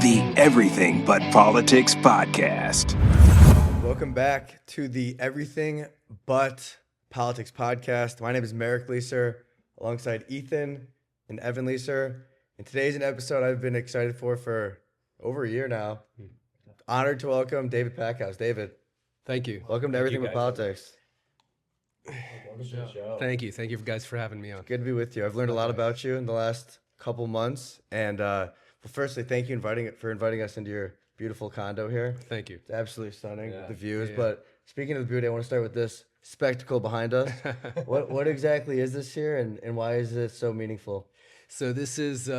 the Everything But Politics podcast. Welcome back to the Everything But Politics podcast. My name is Merrick Leeser, alongside Ethan and Evan Leeser. And today's an episode I've been excited for over a year now. Honored to welcome David Packouz. David, Thank you. welcome to Everything But Politics. Thank you. Thank you guys for having me on. Good to be with you. I've learned a lot about you in the last couple months. And well, firstly, thank you for inviting us into your beautiful condo here. Thank you. It's absolutely stunning with the views. Yeah. But speaking of the beauty, I want to start with this spectacle behind us. What exactly is this here, and why is it so meaningful? So this is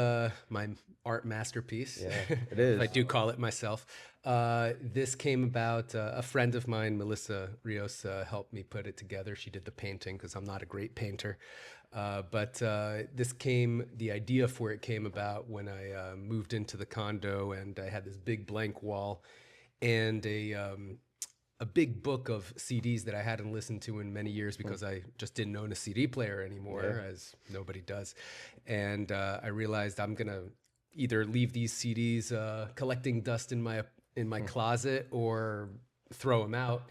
my art masterpiece. Yeah, it is. I do call it myself. This came about, a friend of mine, Melissa Rios, helped me put it together. She did the painting because I'm not a great painter. But the idea for it came about when I moved into the condo, and I had this big blank wall and a big book of CDs that I hadn't listened to in many years because I just didn't own a CD player anymore, as nobody does. And I realized I'm gonna either leave these CDs collecting dust in my closet or throw them out.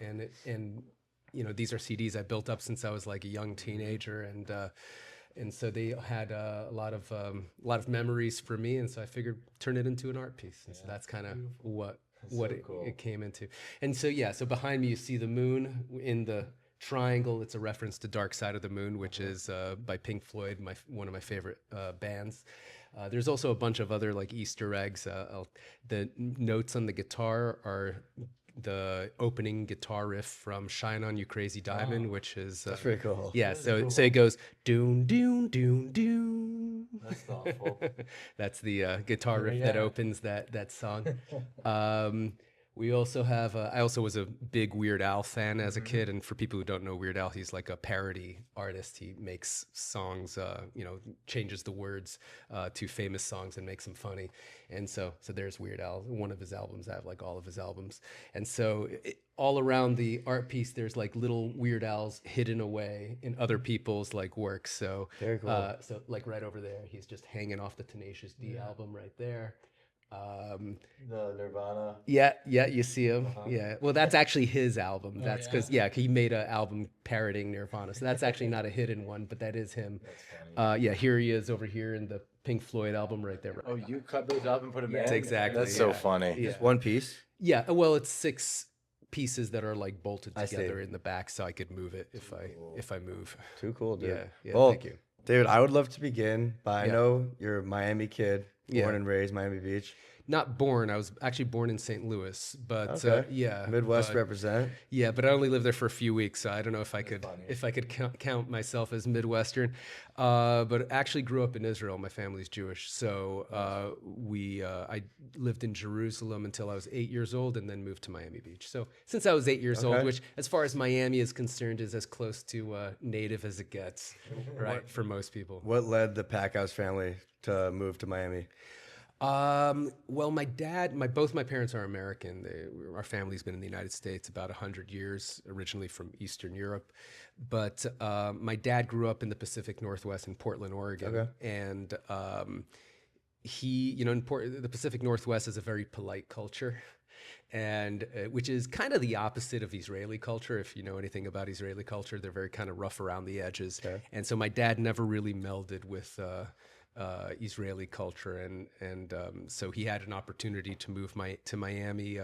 And you know, these are CDs I built up since I was like a young teenager, and so they had a lot of memories for me, and so I figured turn it into an art piece. And so that's kind of what it came into. And so so behind me you see the moon in the triangle. It's a reference to Dark Side of the Moon, which is by Pink Floyd, one of my favorite bands. There's also a bunch of other like Easter eggs. The notes on the guitar are the opening guitar riff from Shine On You Crazy Diamond, which is That's pretty cool. Yeah, so it goes doon doon doon doon. That's thoughtful. That's the guitar riff that opens that song. We also have, I also was a big Weird Al fan as a kid. And for people who don't know Weird Al, he's like a parody artist. He makes songs, changes the words to famous songs and makes them funny. And so there's Weird Al, one of his albums. I have like all of his albums. And so all around the art piece, there's like little Weird Al's hidden away in other people's like works. So, Very cool. So like right over there, he's just hanging off the Tenacious D album right there. The Nirvana. Yeah, you see him. Yeah, well, that's actually his album. That's because he made an album parodying Nirvana, so that's actually not a hidden one, but that is him. Here he is over here in the Pink Floyd album right there. Oh, you cut those up and put them in? That's exactly. That's so funny. Yeah. Just one piece. Yeah, well, it's 6 pieces that are like bolted I see. together in the back, so I could move it if I move. Too cool, dude. Yeah. Well, Thank you. David, I would love to begin by, I Yeah. know you're a Miami kid, born Yeah. and raised Miami Beach. Not born. I was actually born in St. Louis, but Okay. Midwest but- represent. Yeah, but I only lived there for a few weeks, so I don't know if I could count myself as Midwestern. But actually grew up in Israel. My family's Jewish, so I lived in Jerusalem until I was 8 years old, and then moved to Miami Beach. So since I was 8 years old, which, as far as Miami is concerned, is as close to native as it gets, right, for most people. What led the Packouz family to move to Miami? Well, both my parents are American. Our family's been in the United States about 100 years, originally from Eastern Europe. But my dad grew up in the Pacific Northwest in Portland, Oregon. Okay. And the Pacific Northwest is a very polite culture. And which is kind of the opposite of Israeli culture. If you know anything about Israeli culture, they're very kind of rough around the edges. Okay. And so my dad never really melded with Israeli culture, and so he had an opportunity to move to Miami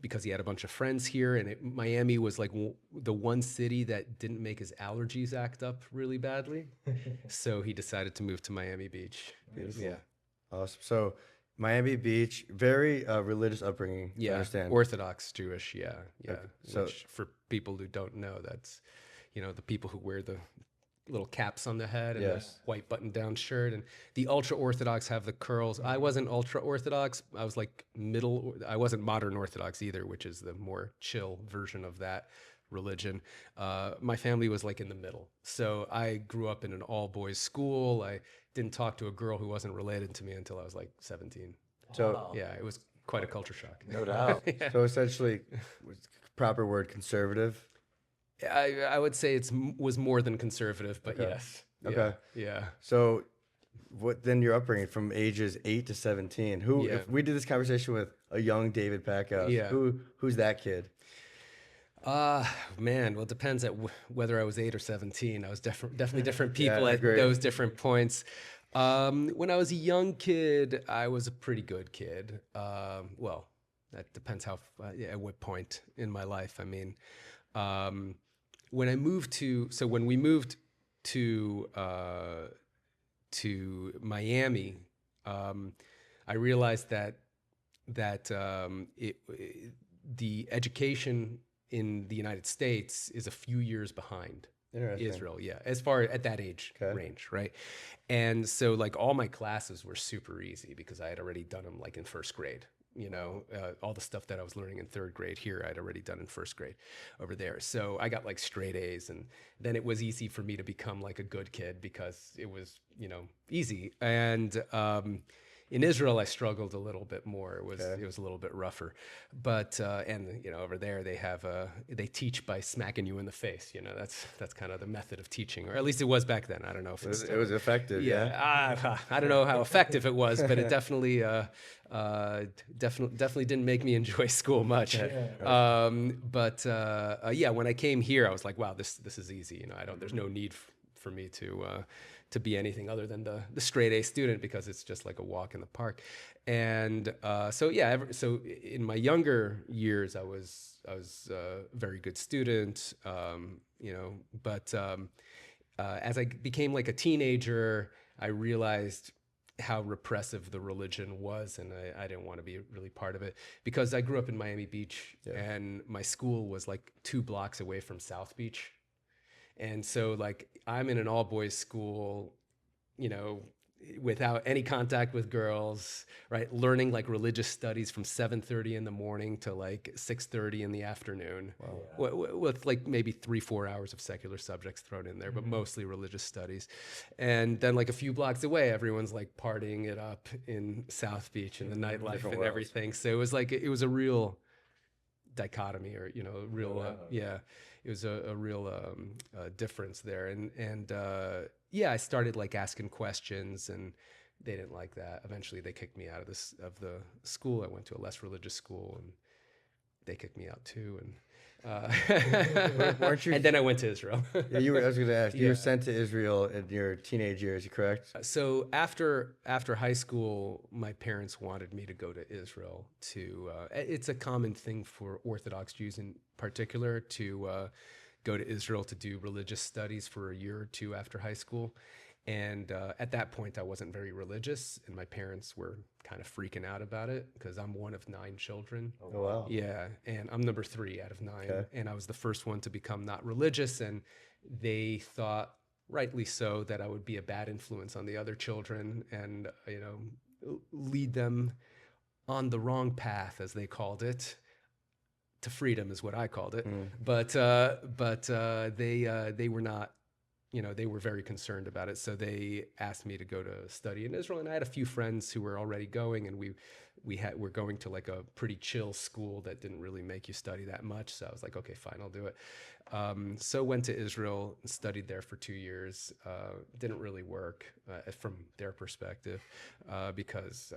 because he had a bunch of friends here, and Miami was like the one city that didn't make his allergies act up really badly, so he decided to move to Miami Beach. Beautiful. Yeah, Awesome. So Miami Beach, very religious upbringing. yeah, I understand. Orthodox Jewish. Yeah. Okay, so- Which, for people who don't know, that's the people who wear the little caps on the head and Yes. the white button-down shirt, and the ultra-Orthodox have the curls. I wasn't ultra-Orthodox. I was like middle. I wasn't modern Orthodox either, which is the more chill version of that religion. My family was like in the middle. So I grew up in an all-boys school. I didn't talk to a girl who wasn't related to me until I was like 17. So Yeah, it was quite a culture shock. No doubt. So essentially, proper word, conservative. I would say was more than conservative, but Okay. yes. Okay. Yeah. So what then your upbringing from ages 8 to 17? Who, Yeah. if we did this conversation with a young David Packouz, Yeah. who's that kid? Man, well, it depends whether I was 8 or 17. I was definitely different Yeah, people at great. those different points. When I was a young kid, I was a pretty good kid. Well, that depends at what point in my life. I mean, when we moved to Miami, I realized that the education in the United States is a few years behind Interesting. Israel. Yeah, as far at that age range, right? And so like all my classes were super easy because I had already done them like in first grade. All the stuff that I was learning in third grade here, I'd already done in first grade over there. So I got like straight A's, and then it was easy for me to become like a good kid because it was, easy. And in Israel, I struggled a little bit more. It was a little bit rougher, but over there they teach by smacking you in the face. That's kind of the method of teaching, or at least it was back then. I don't know if It was effective. Yeah. I don't know how effective it was, but it definitely didn't make me enjoy school much. When I came here, I was like, wow, this is easy. There's no need for me to be anything other than the straight A student because it's just like a walk in the park. And so in my younger years, I was a very good student, but as I became like a teenager, I realized how repressive the religion was, and I didn't want to be really part of it because I grew up in Miami Beach, and my school was like 2 blocks away from South Beach. And so like I'm in an all boys school, without any contact with girls, right? Learning like religious studies from 7:30 in the morning to like 6:30 in the afternoon. Wow. With like maybe 3-4 hours of secular subjects thrown in there, but mostly religious studies. And then like a few blocks away, everyone's like partying it up in South Beach and the nightlife and everything. So it was a real dichotomy, or it was a real difference there. And I started like asking questions, and they didn't like that. Eventually they kicked me out of the school. I went to a less religious school, and they kicked me out too. And Weren't you? and then I went to Israel. Yeah, I was going to ask. You were sent to Israel in your teenage years, correct? So after high school, my parents wanted me to go to Israel. It's a common thing for Orthodox Jews in particular to go to Israel to do religious studies for a year or two after high school. And at that point, I wasn't very religious, and my parents were kind of freaking out about it because I'm one of 9 children. Oh, wow. Yeah, and I'm number 3 out of 9, Okay. and I was the first one to become not religious, and they thought, rightly so, that I would be a bad influence on the other children and lead them on the wrong path, as they called it. To freedom is what I called it. But they were not. They were very concerned about it, so they asked me to go to study in Israel. And I had a few friends who were already going, and we're going to like a pretty chill school that didn't really make you study that much. So I was like, okay, fine, I'll do it. So went to Israel and studied there for 2 years. Didn't really work from their perspective because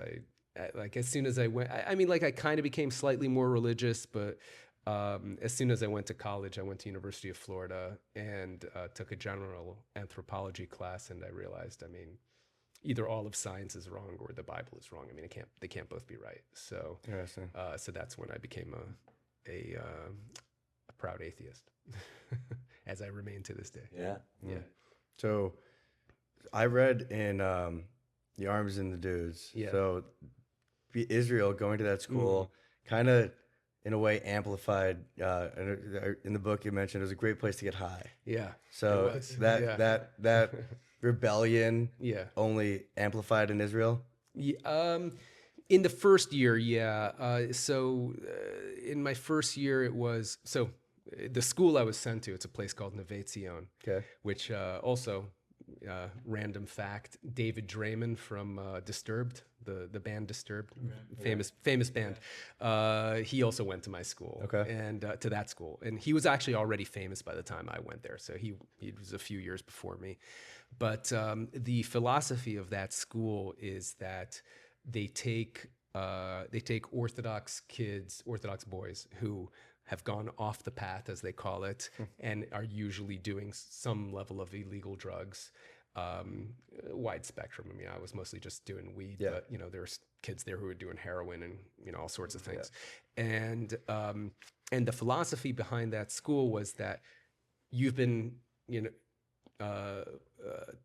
like as soon as I went, I kind of became slightly more religious, but as soon as I went to college, I went to University of Florida and took a general anthropology class, and I realized, either all of science is wrong or the Bible is wrong. They can't both be right. So, Interesting. So that's when I became a proud atheist, as I remain to this day. Yeah. Yeah. So I read in The Arms and the Dudes. Yeah. So Israel going to that school kind of in a way amplified. In the book you mentioned it was a great place to get high. Yeah. So it was. that rebellion Yeah. only amplified in Israel. Yeah, in the first year, yeah. In my first year, it was the school I was sent to. It's a place called Neve Zion, Okay. which also random fact: David Draymond from Disturbed, the band Disturbed, famous band. He also went to my school, and to that school, and he was actually already famous by the time I went there. So he was a few years before me. But the philosophy of that school is that they take Orthodox kids, Orthodox boys who have gone off the path, as they call it, and are usually doing some level of illegal drugs. Wide spectrum. I mean, I was mostly just doing weed, but there's kids there who were doing heroin and all sorts of things. And the philosophy behind that school was that you've been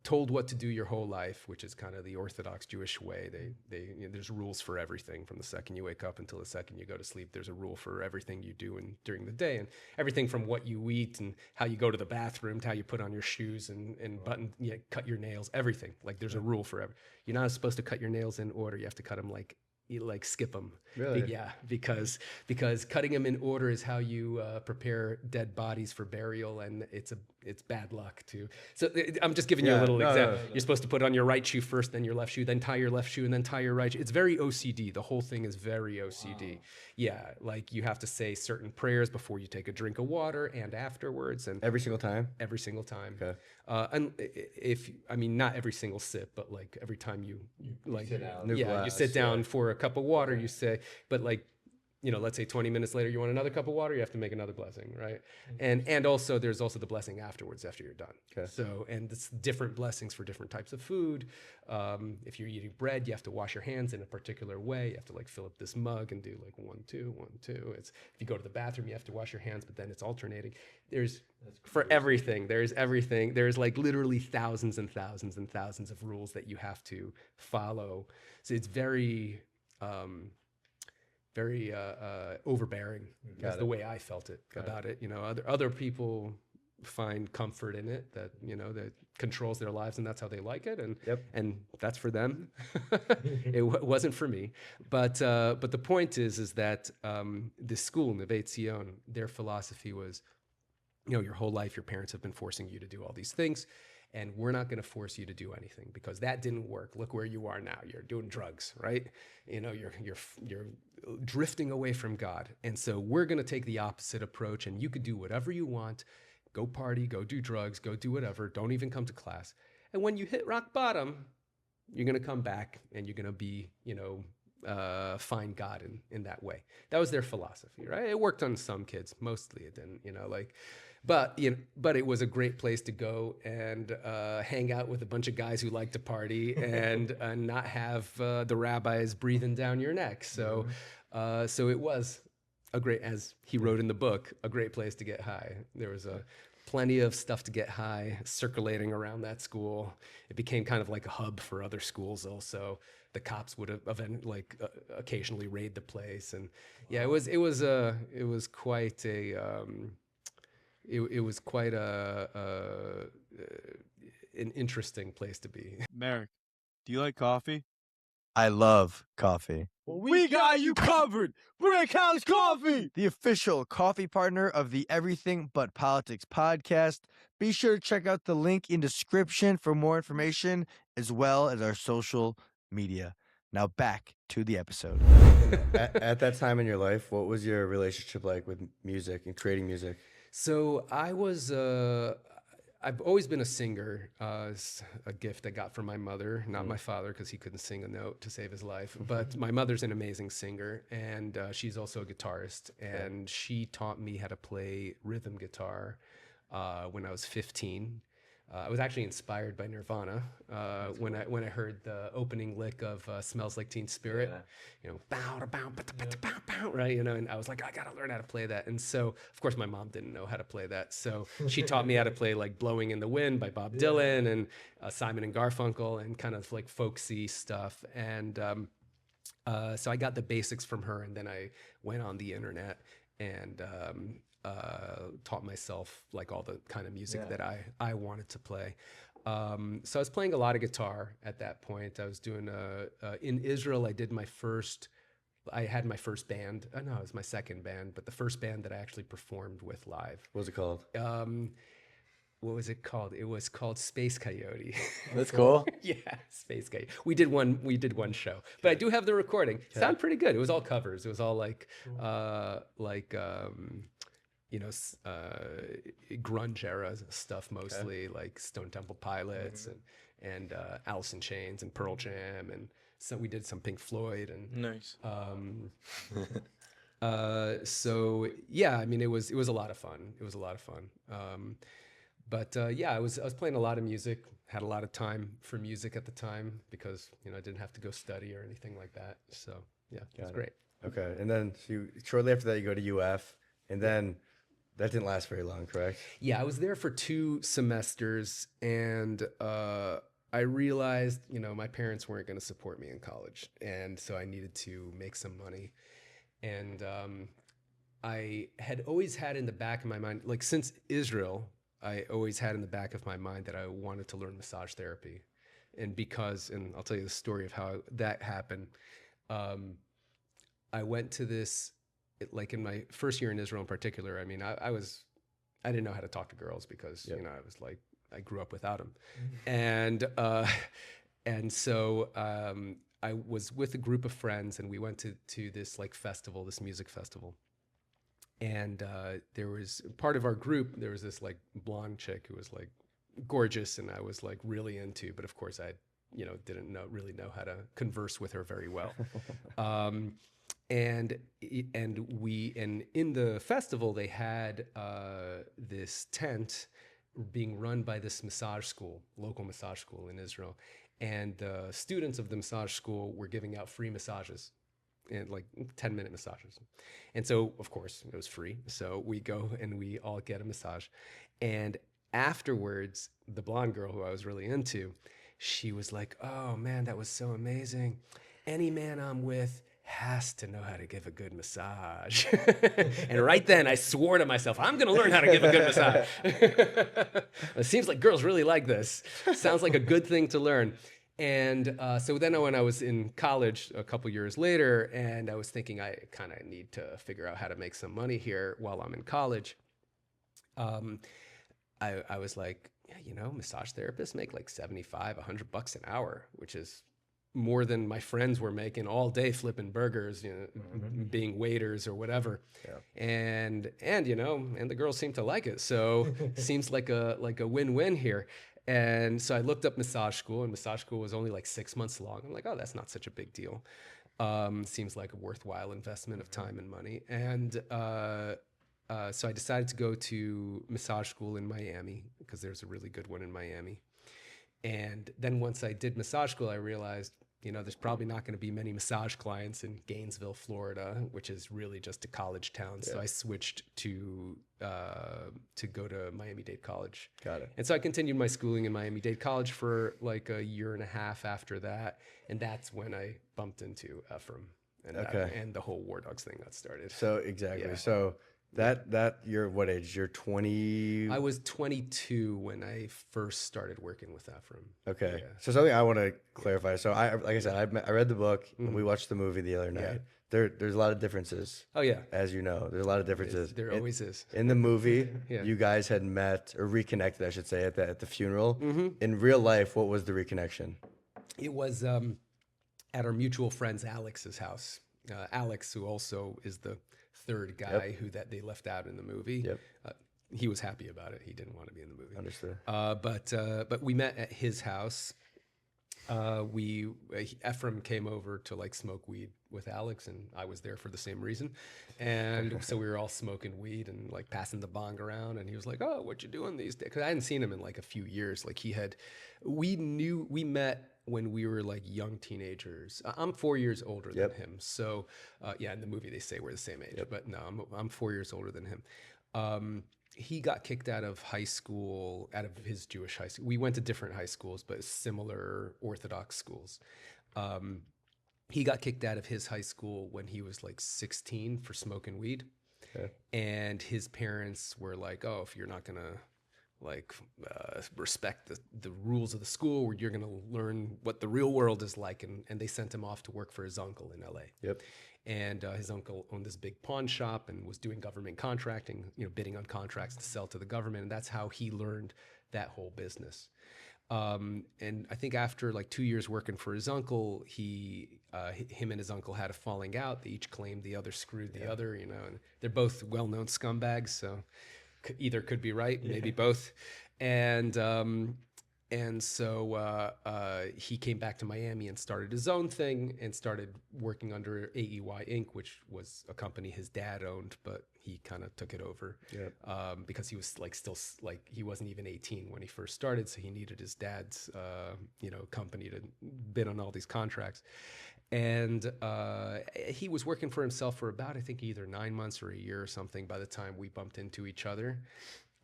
told what to do your whole life, which is kind of the Orthodox Jewish way. There's rules for everything from the second you wake up until the second you go to sleep. There's a rule for everything you do during the day, and everything from what you eat and how you go to the bathroom to how you put on your shoes and cut your nails. Everything, like there's a rule for everything. You're not supposed to cut your nails in order. You have to cut them like skip them. Really? Yeah, because cutting them in order is how you prepare dead bodies for burial, and it's bad luck too. So I'm just giving you a little example. You're supposed to put on your right shoe first, then your left shoe, then tie your left shoe, and then tie your right shoe. It's very OCD. The whole thing is very OCD. Wow. Yeah, like you have to say certain prayers before you take a drink of water and afterwards, and every single time. Every single time. Okay. And not every single sip, but like every time you sit down. You sit down for a cup of water, you say, but like, let's say 20 minutes later, you want another cup of water, you have to make another blessing, right? And also there's also the blessing afterwards after you're done. Okay. So, and it's different blessings for different types of food. If you're eating bread, you have to wash your hands in a particular way. You have to like fill up this mug and do like 1, 2, 1, 2. If you go to the bathroom, you have to wash your hands, but then it's alternating. For everything, there's everything. There's like literally thousands and thousands and thousands of rules that you have to follow. So it's very overbearing. That's the way I felt about it. Other people find comfort in it, that that controls their lives, and that's how they like it, and that's for them. It wasn't for me. But the point is that this school, Neve Zion, their philosophy was, your whole life your parents have been forcing you to do all these things, and we're not going to force you to do anything because that didn't work. Look where you are now. You're doing drugs, right? You're drifting away from God. And so we're going to take the opposite approach, and you could do whatever you want. Go party, go do drugs, go do whatever. Don't even come to class. And when you hit rock bottom, you're going to come back and you're going to be, find God in that way. That was their philosophy, right? It worked on some kids. Mostly it didn't, But it was a great place to go and hang out with a bunch of guys who like to party and not have the rabbis breathing down your neck. So it was a great, as he wrote in the book, a great place to get high. There was plenty of stuff to get high circulating around that school. It became kind of like a hub for other schools also. The cops would occasionally raid the place, and it was quite a. It was quite an interesting place to be. Merrick, do you like coffee? I love coffee. Well, we got you covered. Brickhouse Coffee, The official coffee partner of the Everything But Politics podcast. Be sure to check out the link in description for more information, as well as our social media. Now back to the episode. At that time in your life, what was your relationship like with music and creating music? So I've always been a singer. It's a gift I got from my mother, not my father, because he couldn't sing a note to save his life. But my mother's an amazing singer, and she's also a guitarist. And she taught me how to play rhythm guitar when I was 15. I was actually inspired by Nirvana when I heard the opening lick of "Smells Like Teen Spirit," bow to bow, bow, bow, right? And I was like, I gotta learn how to play that. And so, of course, my mom didn't know how to play that, so she taught me how to play like "Blowing in the Wind" by Bob Dylan and Simon and Garfunkel and kind of like folksy stuff. And so I got the basics from her, and then I went on the internet and taught myself like all the kind of music that I wanted to play. So I was playing a lot of guitar at that point. I was doing in Israel. I had my first band. No, it was my second band, but the first band that I actually performed with live. What was it called? What was it called? It was called Space Coyote. That's cool. Yeah, Space Coyote. We did one show, but I do have the recording. Sound pretty good. It was all covers. It was all like grunge era stuff mostly, like Stone Temple Pilots and Alice in Chains and Pearl Jam, and so we did some Pink Floyd and Nice. so yeah, I mean it was a lot of fun. It was a lot of fun. But yeah, I was playing a lot of music. Had a lot of time for music at the time because I didn't have to go study or anything like that. So yeah, it was great. Okay, and then shortly after that, you go to UF, and then that didn't last very long, correct? Yeah, I was there for 2 semesters, and I realized, my parents weren't going to support me in college, and so I needed to make some money. And I had always had in the back of my mind, like since Israel, I always had in the back of my mind that I wanted to learn massage therapy. And I'll tell you the story of how that happened. I went to this, like in my first year in Israel in particular, I mean, I didn't know how to talk to girls because, I was like, I grew up without them. And so I was with a group of friends and we went to this like festival, this music festival. And there was part of our group, there was this like blonde chick who was like gorgeous and I was like really into, but of course I, didn't really know how to converse with her very well. And in the festival, they had this tent being run by this massage school, local massage school in Israel. And the students of the massage school were giving out free massages, and like 10-minute massages. And so, of course, it was free. So we go and we all get a massage. And afterwards, the blonde girl who I was really into, she was like, "Oh man, that was so amazing. Any man I'm with has to know how to give a good massage." And right then I swore to myself, I'm going to learn how to give a good massage. It seems like girls really like this. Sounds like a good thing to learn. And so then when I was in college a couple years later, and I was thinking I kind of need to figure out how to make some money here while I'm in college, I was like, yeah, massage therapists make like $75, $100 an hour, which is more than my friends were making all day flipping burgers, being waiters or whatever. Yeah. And the girls seem to like it. So seems like a win-win here. And so I looked up massage school, and massage school was only like 6 months long. I'm like, oh, that's not such a big deal. Seems like a worthwhile investment of time and money. And so I decided to go to massage school in Miami because there's a really good one in Miami. And then once I did massage school, I realized, there's probably not going to be many massage clients in Gainesville, Florida, which is really just a college town. Yeah. So I switched to go to Miami-Dade College. Got it. And so I continued my schooling in Miami-Dade College for like a year and a half after that. And that's when I bumped into Ephraim. And, and the whole War Dogs thing got started. So exactly. Yeah. So that you're what age? You're 20? I was 22 when I first started working with Ephraim. Okay. Yeah. So something I want to clarify. So like I said, I read the book and we watched the movie the other night. Yeah. There's a lot of differences. Oh yeah. As you know, there's a lot of differences. There always is. In the movie, you guys had met or reconnected, I should say, at the funeral. Mm-hmm. In real life, what was the reconnection? It was at our mutual friend's Alex's house. Alex, who also is the third guy who that they left out in the movie. Yep. He was happy about it. He didn't want to be in the movie. Understood. But we met at his house. Ephraim came over to like smoke weed with Alex, and I was there for the same reason. And so we were all smoking weed and like passing the bong around. And he was like, "Oh, what you doing these days?" Because I hadn't seen him in like a few years. Like we met when we were like young teenagers. I'm 4 years older than him. So in the movie they say we're the same age, but no, I'm 4 years older than him. He got kicked out of high school, out of his Jewish high school. We went to different high schools, but similar Orthodox schools. He got kicked out of his high school when he was like 16 for smoking weed. Okay. And his parents were like, "Oh, if you're not gonna respect the rules of the school, where you're going to learn what the real world is like." And they sent him off to work for his uncle in LA. Yep. And his uncle owned this big pawn shop and was doing government contracting, bidding on contracts to sell to the government. And that's how he learned that whole business. And I think after like 2 years working for his uncle, him and his uncle had a falling out. They each claimed the other screwed the other, you know, and they're both well-known scumbags. So either could be right, maybe both. And so he came back to Miami and started his own thing and started working under AEY Inc., which was a company his dad owned, but he kind of took it over because he was like still like he wasn't even 18 when he first started, so he needed his dad's company to bid on all these contracts. And he was working for himself for about, I think, either 9 months or a year or something by the time we bumped into each other.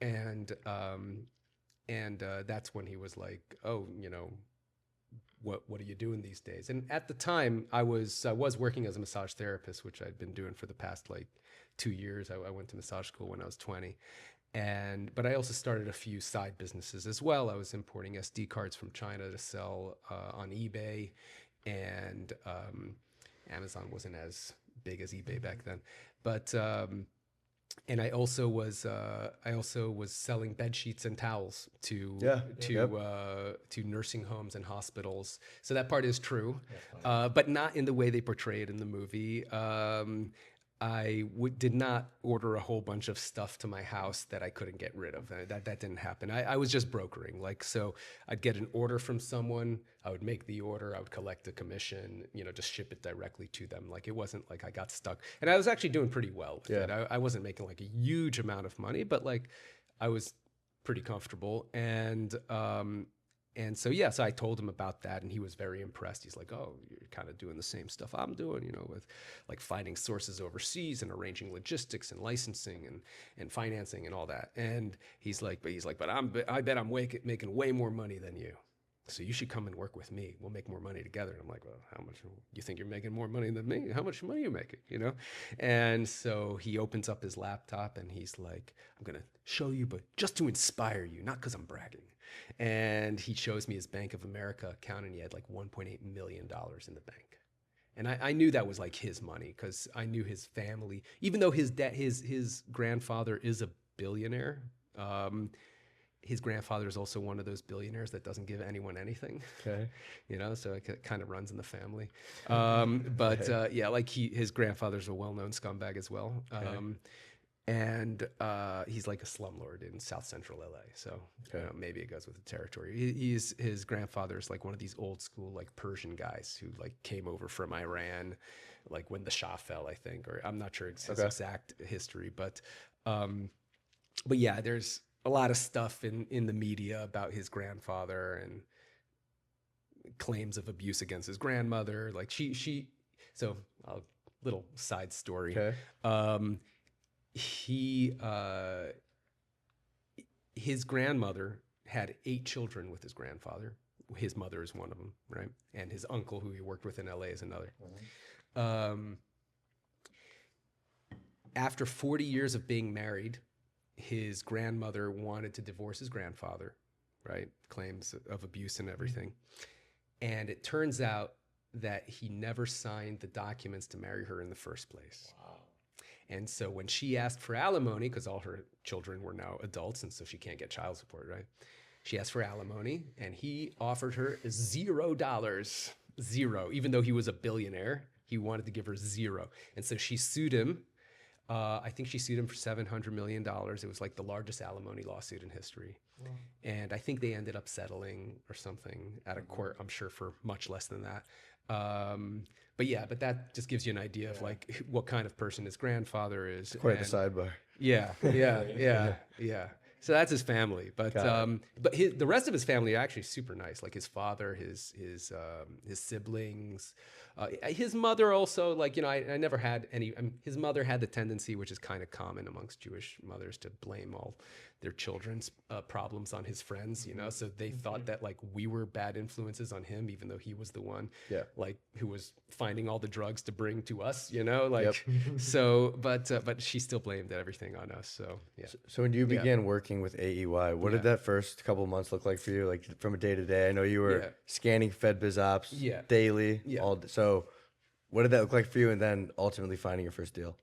And that's when he was like, "Oh, you know, what are you doing these days?" And at the time, I was working as a massage therapist, which I'd been doing for the past like 2 years. I went to massage school when I was 20, but I also started a few side businesses as well. I was importing SD cards from China to sell on eBay, and Amazon wasn't as big as eBay back then, but. And I also was selling bed sheets and towels to nursing homes and hospitals. So that part is true, but not in the way they portray it in the movie. I did not order a whole bunch of stuff to my house that I couldn't get rid of. That didn't happen. I was just brokering. Like, so I'd get an order from someone, I would make the order, I would collect a commission, you know, just ship it directly to them. Like, it wasn't like I got stuck. And I was actually doing pretty well with it. I wasn't making like a huge amount of money, but like I was pretty comfortable. And so, so I told him about that, and he was very impressed. He's like, "Oh, you're kind of doing the same stuff I'm doing, you know, with like finding sources overseas and arranging logistics and licensing and financing and all that." And he's like, "But I bet I'm making way more money than you. So you should come and work with me. We'll make more money together." And I'm like, "Well, how much you think you're making more money than me? How much money are you making?" You know? And so he opens up his laptop and he's like, "I'm going to show you, but just to inspire you, not because I'm bragging." And he shows me his Bank of America account, and he had like $1.8 million in the bank. And I knew that was like his money because I knew his family, even though his grandfather is a billionaire. His grandfather is also one of those billionaires that doesn't give anyone anything. Okay. You know, so it kind of runs in the family. Like his grandfather's a well-known scumbag as well. And he's like a slumlord in South Central LA. So you know, maybe it goes with the territory. His grandfather's like one of these old school like Persian guys who like came over from Iran, like when the Shah fell, I think, or I'm not sure his exact history, but yeah, there's a lot of stuff in the media about his grandfather and claims of abuse against his grandmother. Like so a little side story. Okay. His grandmother had 8 children with his grandfather. His mother is one of them, right? And his uncle, who he worked with in LA, is another. Mm-hmm. After 40 years of being married, his grandmother wanted to divorce his grandfather, right? Claims of abuse and everything. And it turns out that he never signed the documents to marry her in the first place. Wow. And so when she asked for alimony, because all her children were now adults, and so she can't get child support, right? She asked for alimony, and he offered her $0. Zero. Even though he was a billionaire, he wanted to give her zero. And so she sued him. I think she sued him for $700 million. It was like the largest alimony lawsuit in history. Wow. And I think they ended up settling or something at a court, I'm sure, for much less than that. But that just gives you an idea of like what kind of person his grandfather is. Quite the sidebar. Yeah. So that's his family, but the rest of his family are actually super nice. Like his father, his siblings, his mother also. Like, you know, I never had any. His mother had the tendency, which is kind of common amongst Jewish mothers, to blame all their children's problems on his friends. You know, so they thought that like we were bad influences on him, even though he was the one, like who was finding all the drugs to bring to us. You know, like so. But she still blamed everything on us. So yeah. So when you began working with AEY, what did that first couple of months look like for you? Like from a day to day, I know you were scanning FedBiz ops daily. Yeah. So what did that look like for you? And then ultimately finding your first deal?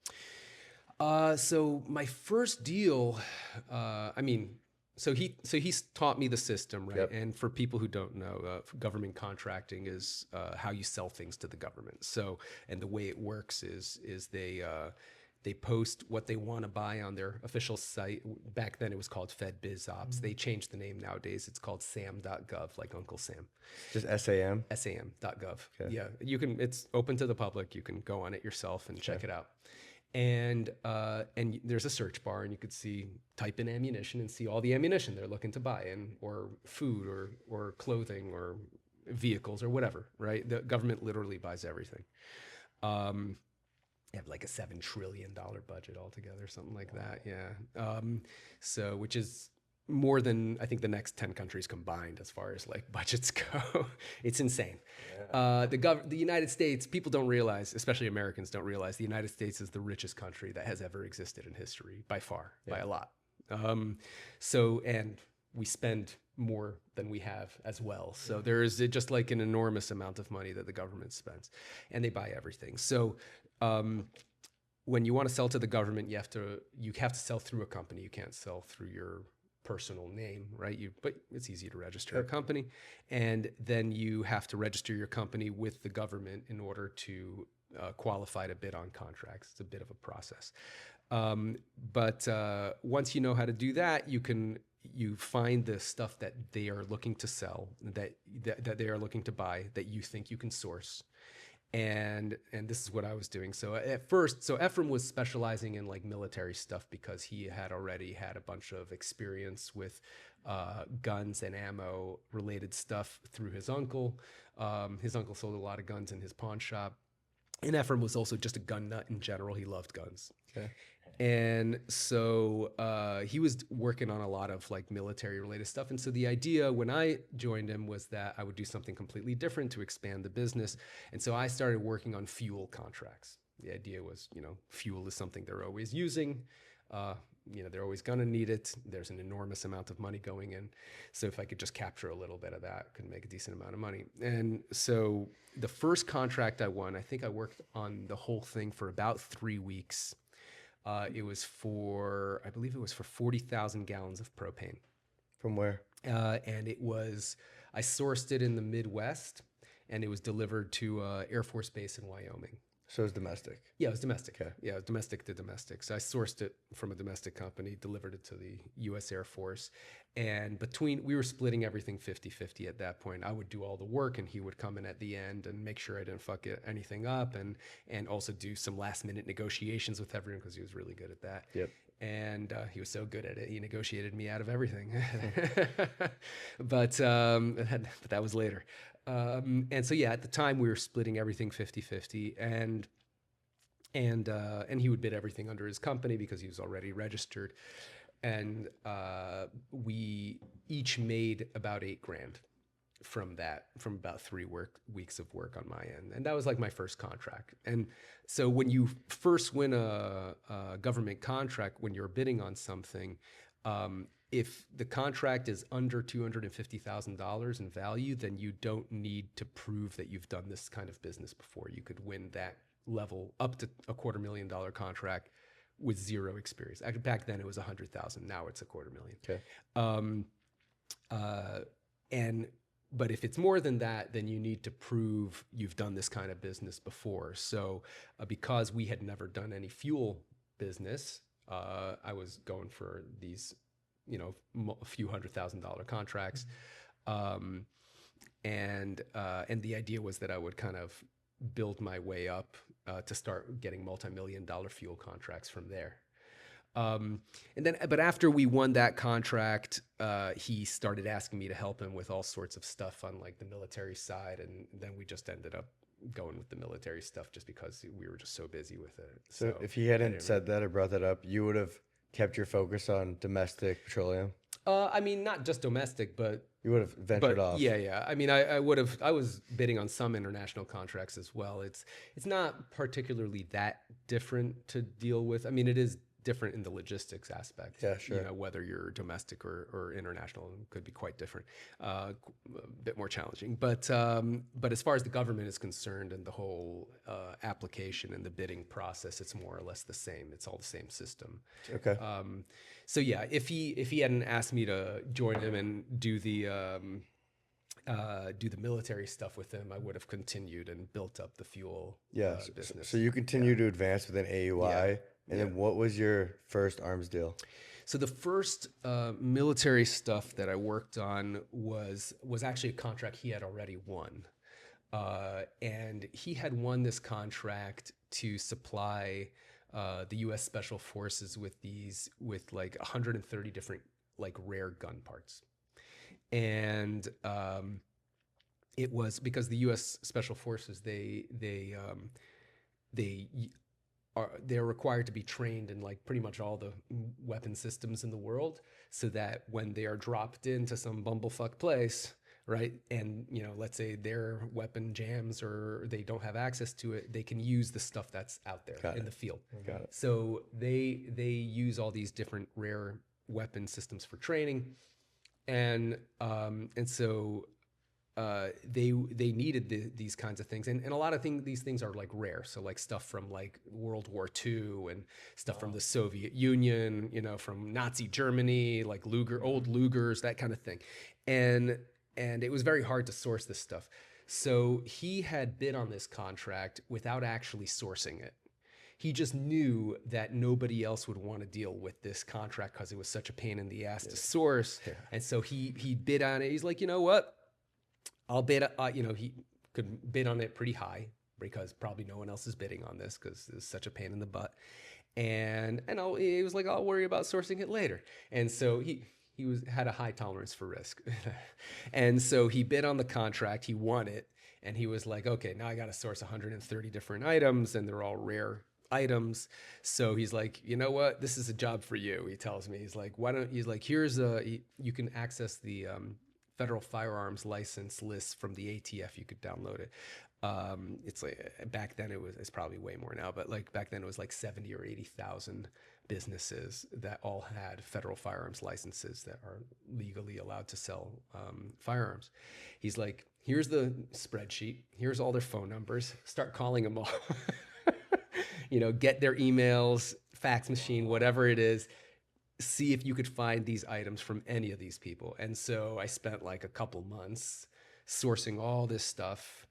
So my first deal, he's taught me the system, right? Yep. And for people who don't know, government contracting is how you sell things to the government. So, and the way it works is they post what they want to buy on their official site. Back then, it was called FedBizOps. They changed the name nowadays. It's called sam.gov, like Uncle Sam. Just SAM. sam.gov. Okay. Yeah, you can. It's open to the public. You can go on it yourself and check it out. And there's a search bar, and you could type in ammunition and see all the ammunition they're looking to buy, or food, or clothing, or vehicles, or whatever. Right? The government literally buys everything. They have like a $7 trillion budget altogether, something like that. Yeah. So, which is more than I think the next 10 countries combined as far as like budgets go. It's insane. The United States, people don't realize, especially Americans don't realize, the United States is the richest country that has ever existed in history by far, by a lot. And we spend more than we have as well. So there is just like an enormous amount of money that the government spends, and they buy everything. So when you want to sell to the government, you have to sell through a company. You can't sell through your personal name, right? But it's easy to register a company, and then you have to register your company with the government in order to qualify to bid on contracts. It's a bit of a process, but once you know how to do that, you find the stuff that they are looking to sell, that they are looking to buy, that you think you can source. And this is what I was doing. So at first, Ephraim was specializing in like military stuff because he had already had a bunch of experience with guns and ammo related stuff through his uncle. His uncle sold a lot of guns in his pawn shop. And Ephraim was also just a gun nut in general. He loved guns. Okay. And so he was working on a lot of like military related stuff. And so the idea when I joined him was that I would do something completely different to expand the business. And so I started working on fuel contracts. The idea was, fuel is something they're always using. They're always going to need it. There's an enormous amount of money going in. So if I could just capture a little bit of that, I could make a decent amount of money. And so the first contract I won, I think I worked on the whole thing for about 3 weeks. I believe it was for 40,000 gallons of propane. From where? And I sourced it in the Midwest, and it was delivered to Air Force Base in Wyoming. So it's domestic. Yeah, it was domestic. Okay. Yeah, it was domestic to domestic. So I sourced it from a domestic company, delivered it to the U.S. Air Force. And we were splitting everything 50-50 at that point. I would do all the work, and he would come in at the end and make sure I didn't fuck anything up, and also do some last minute negotiations with everyone because he was really good at that. Yep. And he was so good at it, he negotiated me out of everything. But that was later. And so yeah, at the time we were splitting everything 50-50, and he would bid everything under his company because he was already registered, and we each made about $8,000 from about 3 weeks of work on my end, and that was like my first contract. And so when you first win a government contract, when you're bidding on something, if the contract is under $250,000 in value, then you don't need to prove that you've done this kind of business before. You could win that level up to a $250,000 contract with zero experience. Actually, back then it was 100,000. Now it's $250,000. Okay. But if it's more than that, then you need to prove you've done this kind of business before. So because we had never done any fuel business, I was going for these, a few $100,000 contracts. And the idea was that I would kind of build my way up to start getting multi-million-dollar fuel contracts from there. But after we won that contract, he started asking me to help him with all sorts of stuff on like the military side, and then we just ended up going with the military stuff just because we were just so busy with it. So if he hadn't said that or brought that up, you would have kept your focus on domestic petroleum? I mean, not just domestic, but you would have ventured off. Yeah. I mean, I was bidding on some international contracts as well. It's not particularly that different to deal with. I mean, it is different in the logistics aspect. Yeah, sure. You know, whether you're domestic or international, it could be quite different, a bit more challenging. But as far as the government is concerned and the whole application and the bidding process, it's more or less the same. It's all the same system. Okay. So yeah, if he hadn't asked me to join him and do the military stuff with him, I would have continued and built up the fuel business. So you continue to advance within AUI, and then what was your first arms deal? So the first military stuff that I worked on was actually a contract he had already won, and he had won this contract to supply the U.S. Special Forces with like 130 different like rare gun parts. And it was because the U.S. Special Forces they're required to be trained in like pretty much all the weapon systems in the world, so that when they are dropped into some bumblefuck place, right, and let's say their weapon jams or they don't have access to it, they can use the stuff that's out there in the field. Got it. So they use all these different rare weapon systems for training. And so they needed these kinds of things, and a lot of these things are like rare. So like stuff from like World War II and stuff from the Soviet Union, from Nazi Germany, like old Lugers, that kind of thing, and it was very hard to source this stuff. So he had bid on this contract without actually sourcing it. He just knew that nobody else would want to deal with this contract because it was such a pain in the ass to source. Yeah. And so he bid on it. He's like, you know what? I'll bid. He could bid on it pretty high because probably no one else is bidding on this because it's such a pain in the butt. And he was like, I'll worry about sourcing it later. And so he had a high tolerance for risk. And so he bid on the contract. He won it. And he was like, okay, now I got to source 130 different items, and they're all rare items. So he's like, you know what? This is a job for you. He tells me, he's like, you can access the federal firearms license list from the ATF. You could download it. It's like back then it's probably way more now, but like back then it was like 70 or 80,000 businesses that all had federal firearms licenses that are legally allowed to sell firearms. He's like, here's the spreadsheet. Here's all their phone numbers. Start calling them all. Get their emails, fax machine, whatever it is. See if you could find these items from any of these people. And so I spent like a couple months sourcing all this stuff.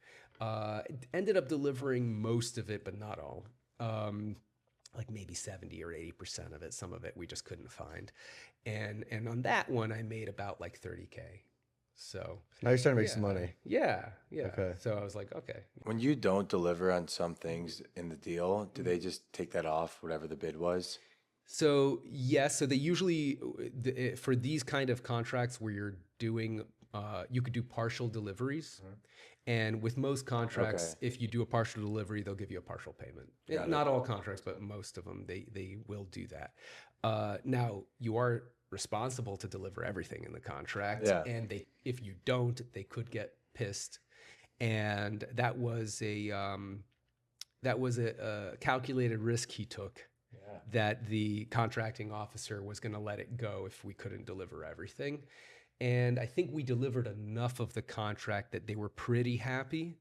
Ended up delivering most of it, but not all. Like maybe 70 or 80% of it. Some of it we just couldn't find. And on that one, I made about like 30K. So now you're starting to make some money. Yeah. Okay. So I was like, okay. When you don't deliver on some things in the deal, do they just take that off, whatever the bid was? So yes, so they usually, for these kind of contracts where you're doing, you could do partial deliveries. Mm-hmm. And with most contracts, if you do a partial delivery, they'll give you a partial payment. Not all contracts, but most of them, they will do that. Now, you are responsible to deliver everything in the contract. Yeah. And if you don't, they could get pissed. And that was a calculated risk he took. Yeah. That the contracting officer was going to let it go if we couldn't deliver everything. And I think we delivered enough of the contract that they were pretty happy,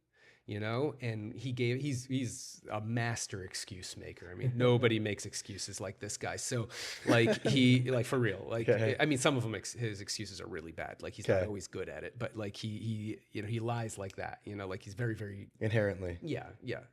and he's a master excuse maker. I mean, nobody makes excuses like this guy. So for real, I mean, some of them, his excuses are really bad. Like he's not always good at it, but like he lies like that, like he's very, very inherently. Yeah.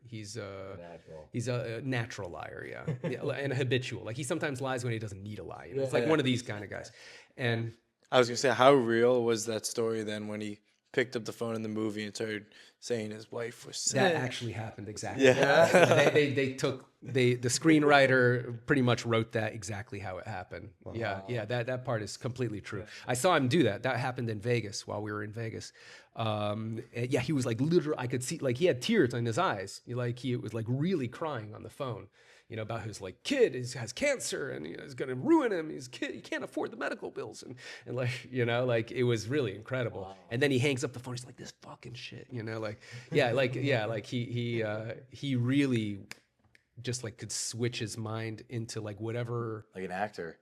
He's a natural liar. Yeah. And a habitual. Like he sometimes lies when he doesn't need a lie. It's like one of these kind of guys. And I was gonna say, how real was that story then when he picked up the phone in the movie and started saying his wife was sick? That actually happened exactly. Yeah. The screenwriter pretty much wrote that exactly how it happened. Wow. Yeah. That part is completely true. I saw him do that. That happened in Vegas while we were in Vegas. He was like literally, I could see like he had tears in his eyes. He was like really crying on the phone. About his like kid has cancer and it's going to ruin him. His kid, he can't afford the medical bills and it was really incredible. Wow. And then he hangs up the phone. He's like, this fucking shit, he really just like could switch his mind into like whatever, Like an actor.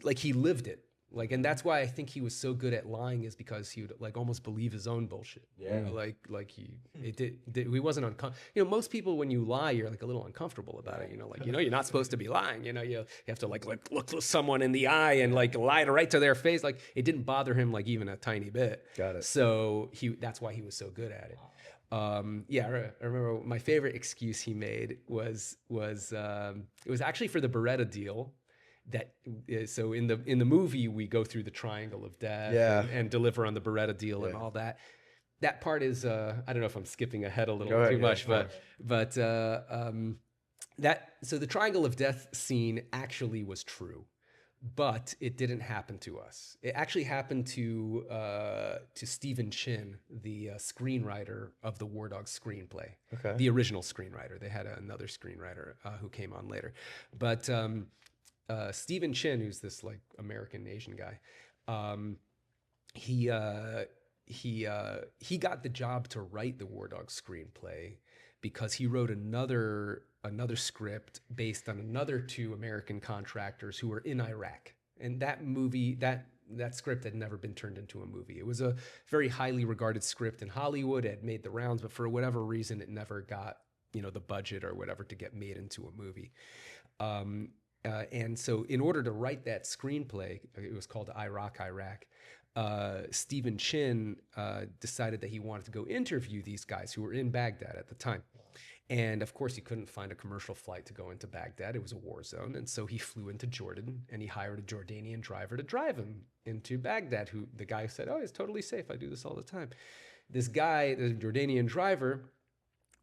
like he lived it. Like, and that's why I think he was so good at lying, is because he would like almost believe his own bullshit. Yeah. Like he wasn't uncomfortable. You know, most people, when you lie, you're like a little uncomfortable about it. You know, like, you know, you're not supposed to be lying. You know, you have to like look someone in the eye and like lie right to their face. Like, it didn't bother him like even a tiny bit. Got it. So that's why he was so good at it. Yeah, I remember my favorite excuse he made was it was actually for the Beretta deal. So in the movie we go through the triangle of death, and deliver on the Beretta deal and all that. That part is I don't know if I'm skipping ahead a little too much, but so the triangle of death scene actually was true, but it didn't happen to us. It actually happened to Stephen Chin, the screenwriter of the War Dogs screenplay, the original screenwriter. They had another screenwriter who came on later, but. Stephen Chin, who's this like American Asian guy, he got the job to write the War Dogs screenplay because he wrote another script based on another two American contractors who were in Iraq, and that movie that script had never been turned into a movie. It was a very highly regarded script in Hollywood. It had made the rounds, but for whatever reason, it never got the budget or whatever to get made into a movie. And so in order to write that screenplay, it was called Iraq. Stephen Chin decided that he wanted to go interview these guys who were in Baghdad at the time. And of course, he couldn't find a commercial flight to go into Baghdad. It was a war zone. And so he flew into Jordan, and he hired a Jordanian driver to drive him into Baghdad, who the guy said, "Oh, it's totally safe. I do this all the time." This guy, the Jordanian driver,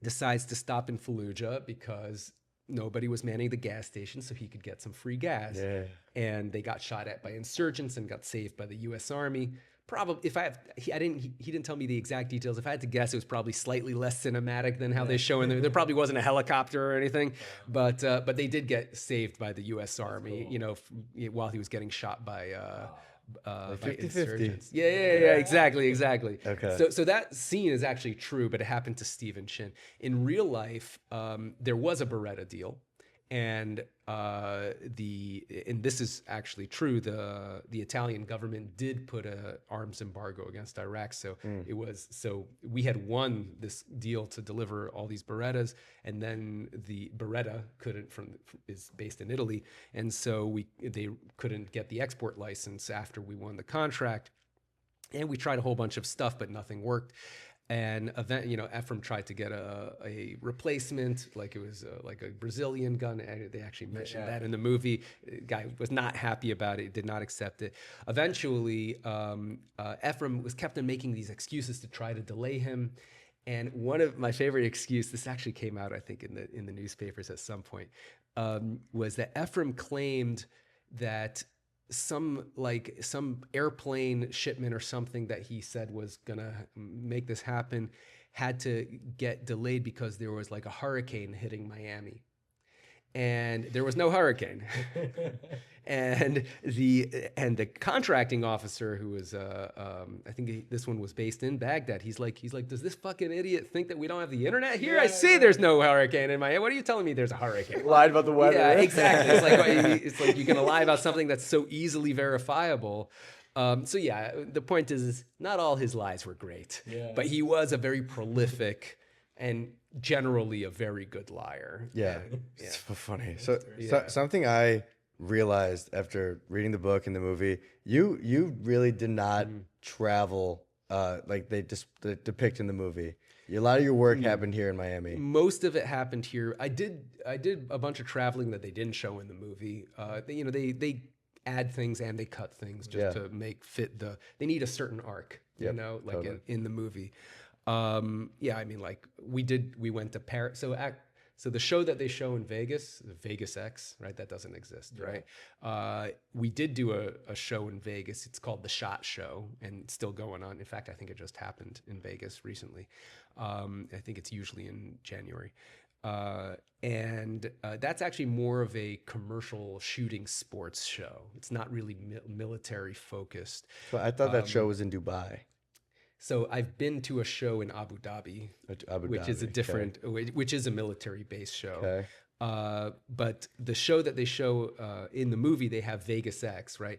decides to stop in Fallujah because nobody was manning the gas station, so he could get some free gas. Yeah. And they got shot at by insurgents and got saved by the U.S. Army. Probably, he didn't tell me the exact details. If I had to guess, it was probably slightly less cinematic than how they show in there. There probably wasn't a helicopter or anything, but they did get saved by the U.S. Army. Cool. While he was getting shot by. Like by 50-50. insurgents. Yeah, exactly. Okay. So that scene is actually true, but it happened to Stephen Chin. In real life, there was a Beretta deal, and this is actually true. The Italian government did put a arms embargo against Iraq, so we had won this deal to deliver all these Berettas, and then the Beretta is based in Italy, and so they couldn't get the export license after we won the contract, and we tried a whole bunch of stuff, but nothing worked. And Ephraim tried to get a replacement, like it was like a Brazilian gun. They actually mentioned that in the movie. The guy was not happy about it, did not accept it. Eventually, Ephraim was kept on making these excuses to try to delay him. And one of my favorite excuses, this actually came out, I think, in the newspapers at some point, was that Ephraim claimed that some airplane shipment or something that he said was gonna make this happen had to get delayed because there was like a hurricane hitting Miami, and there was no hurricane. And the contracting officer, who was I think this one was based in Baghdad, he's like, does this fucking idiot think that we don't have the internet here? I see there's no hurricane in Miami. What are you telling me there's a hurricane? Lied about the weather. Yeah, exactly. It's like you're gonna lie about something that's so easily verifiable. So yeah, the point is not all his lies were great, but he was a very prolific and generally a very good liar. Yeah. It's so funny. So something I realized after reading the book and the movie, you really did not travel like they depict in the movie. A lot of your work happened here in Miami. Most of it happened here. I did a bunch of traveling that they didn't show in the movie. They add things and they cut things just to make fit they need a certain arc, totally. in the movie. I mean, like we went to Paris. So the show that they show in Vegas, Vegas X, right? That doesn't exist, right? We did do a show in Vegas. It's called The Shot Show, and it's still going on. In fact, I think it just happened in Vegas recently. I think it's usually in January. And that's actually more of a commercial shooting sports show. It's not really military focused. So I thought that show was in Dubai. So I've been to a show in Abu Dhabi, which is a different, which is a military-based show. Okay. But the show that they show in the movie, they have Vegas X, right?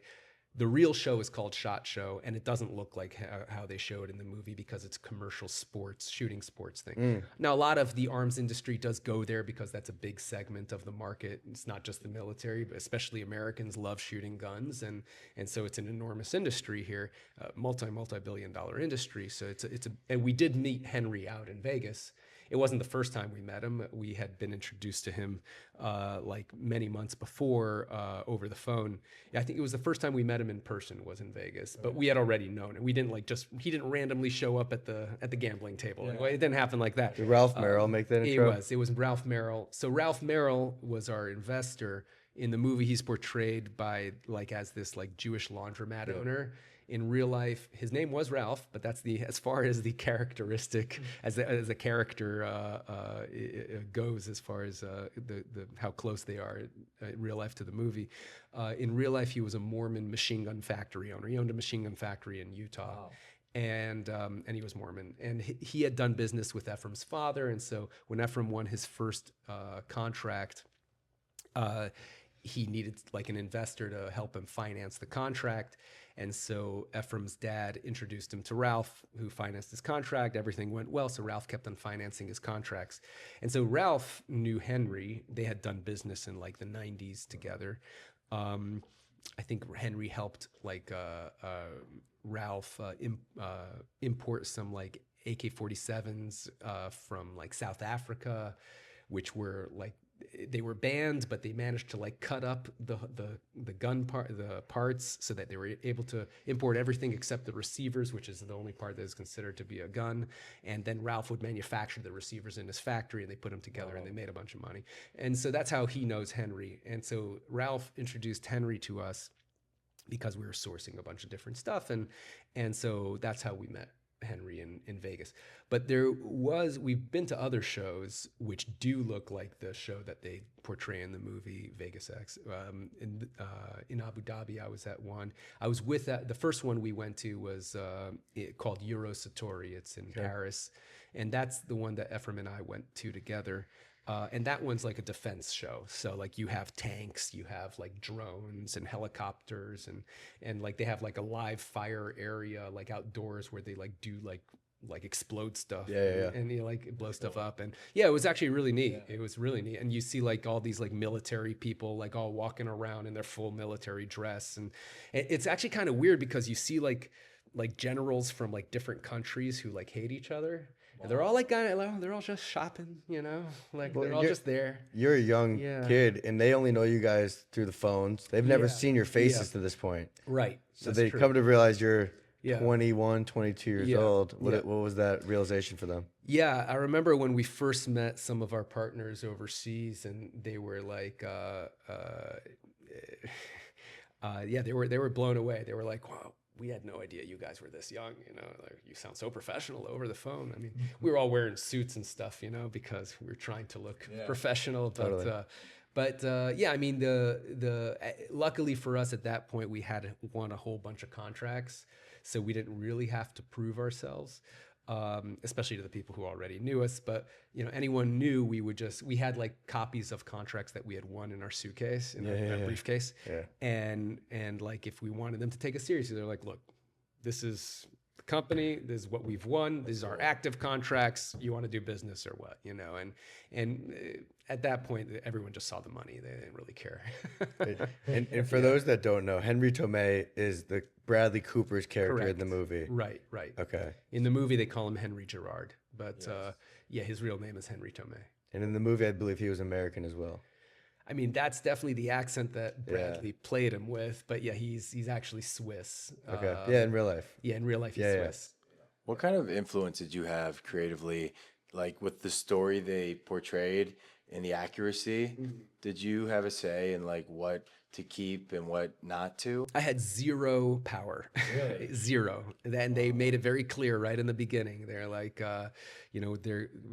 The real show is called SHOT Show, and it doesn't look like how they show it in the movie because it's commercial sports, shooting sports thing. Now, a lot of the arms industry does go there because that's a big segment of the market. It's not just the military, but especially Americans love shooting guns, and so it's an enormous industry here, multi-billion-dollar industry. So and we did meet Henry out in Vegas. It wasn't the first time we met him. We had been introduced to him like many months before over the phone. I think it was the first time we met him in person was in Vegas, but we had already known it. We didn't he didn't randomly show up at the gambling table. It didn't happen like that. Did Ralph Merrill make that intro? It was Ralph Merrill. So Ralph Merrill was our investor. In the movie, he's portrayed by as this like Jewish laundromat owner. In real life, his name was Ralph, but that's as far as the characteristic as a character goes, as far as the how close they are in real life to the movie. In real life, he was a Mormon machine gun factory owner. He owned a machine gun factory in Utah. Wow. And he was Mormon, and he had done business with Ephraim's father, and so when Ephraim won his first contract, he needed like an investor to help him finance the contract. And so Ephraim's dad introduced him to Ralph, who financed his contract. Everything went well, so Ralph kept on financing his contracts. And so Ralph knew Henry. They had done business in like the 90s together. I think Henry helped Ralph import some like AK-47s from like South Africa, which were like, they were banned, but they managed to like cut up the parts so that they were able to import everything except the receivers, which is the only part that is considered to be a gun. And then Ralph would manufacture the receivers in his factory, and they put them together and they made a bunch of money. And so that's how he knows Henry. And so Ralph introduced Henry to us because we were sourcing a bunch of different stuff. And so that's how we met Henry in Vegas. But we've been to other shows which do look like the show that they portray in the movie Vegas X. In Abu Dhabi, I was at one. I was with the first one we went to was called Euro Satori. It's in Paris. And that's the one that Ephraim and I went to together. And that one's like a defense show. So like you have tanks, you have like drones and helicopters, and like they have like a live fire area like outdoors where they like do like explode stuff and you like blow stuff up. And it was actually really neat. It was really neat. And you see like all these like military people like all walking around in their full military dress. And it's actually kind of weird because you see like generals from like different countries who like hate each other. And they're all like they're all just shopping, like they're all just there. You're a young kid, and they only know you guys through the phones. They've never seen your faces to this point. Right. So they come to realize you're 21, 22 years old. What was that realization for them? Yeah, I remember when we first met some of our partners overseas, and they were like, they were blown away. They were like, wow. We had no idea you guys were this young, like you sound so professional over the phone. I mean, we were all wearing suits and stuff, because we were trying to look professional, but, totally. I mean, luckily for us at that point, we had won a whole bunch of contracts. So we didn't really have to prove ourselves, especially to the people who already knew us. But, anyone new, we had like copies of contracts that we had won in our suitcase, in our briefcase. Yeah. And like, if we wanted them to take us seriously, they're like, look, this is the company, this is what we've won, these are active contracts, you want to do business or what, and at that point, everyone just saw the money. They didn't really care. and for those that don't know, Henry Tomei is the Bradley Cooper's character in the movie. Right. Okay. In the movie, they call him Henry Gerard, but his real name is Henry Tomei. And in the movie, I believe he was American as well. I mean, that's definitely the accent that Bradley played him with, but he's actually Swiss. Okay. In real life. Yeah, in real life, he's Swiss. What kind of influence did you have creatively, like with the story they portrayed and the accuracy? Mm-hmm. Did you have a say in like what to keep and what not to? I had zero power, really? Zero. And they made it very clear right in the beginning. They're like, they're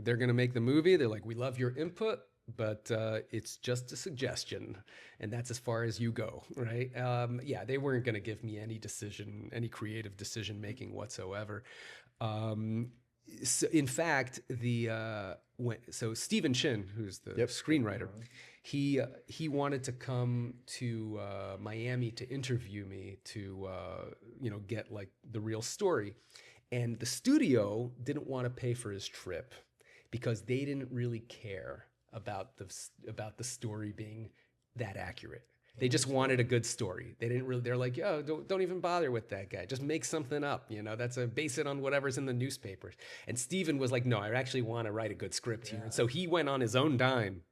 going to make the movie. They're like, we love your input, but it's just a suggestion, and that's as far as you go, right? They weren't going to give me any creative decision making whatsoever. So in fact, so Stephen Chin, who's the screenwriter, he wanted to come to Miami to interview me to get like the real story, and the studio didn't want to pay for his trip because they didn't really care about the story being that accurate. They just wanted a good story. They didn't really. They're like, yo, don't even bother with that guy. Just make something up. Base it on whatever's in the newspapers. And Steven was like, no, I actually want to write a good script here. And so he went on his own dime,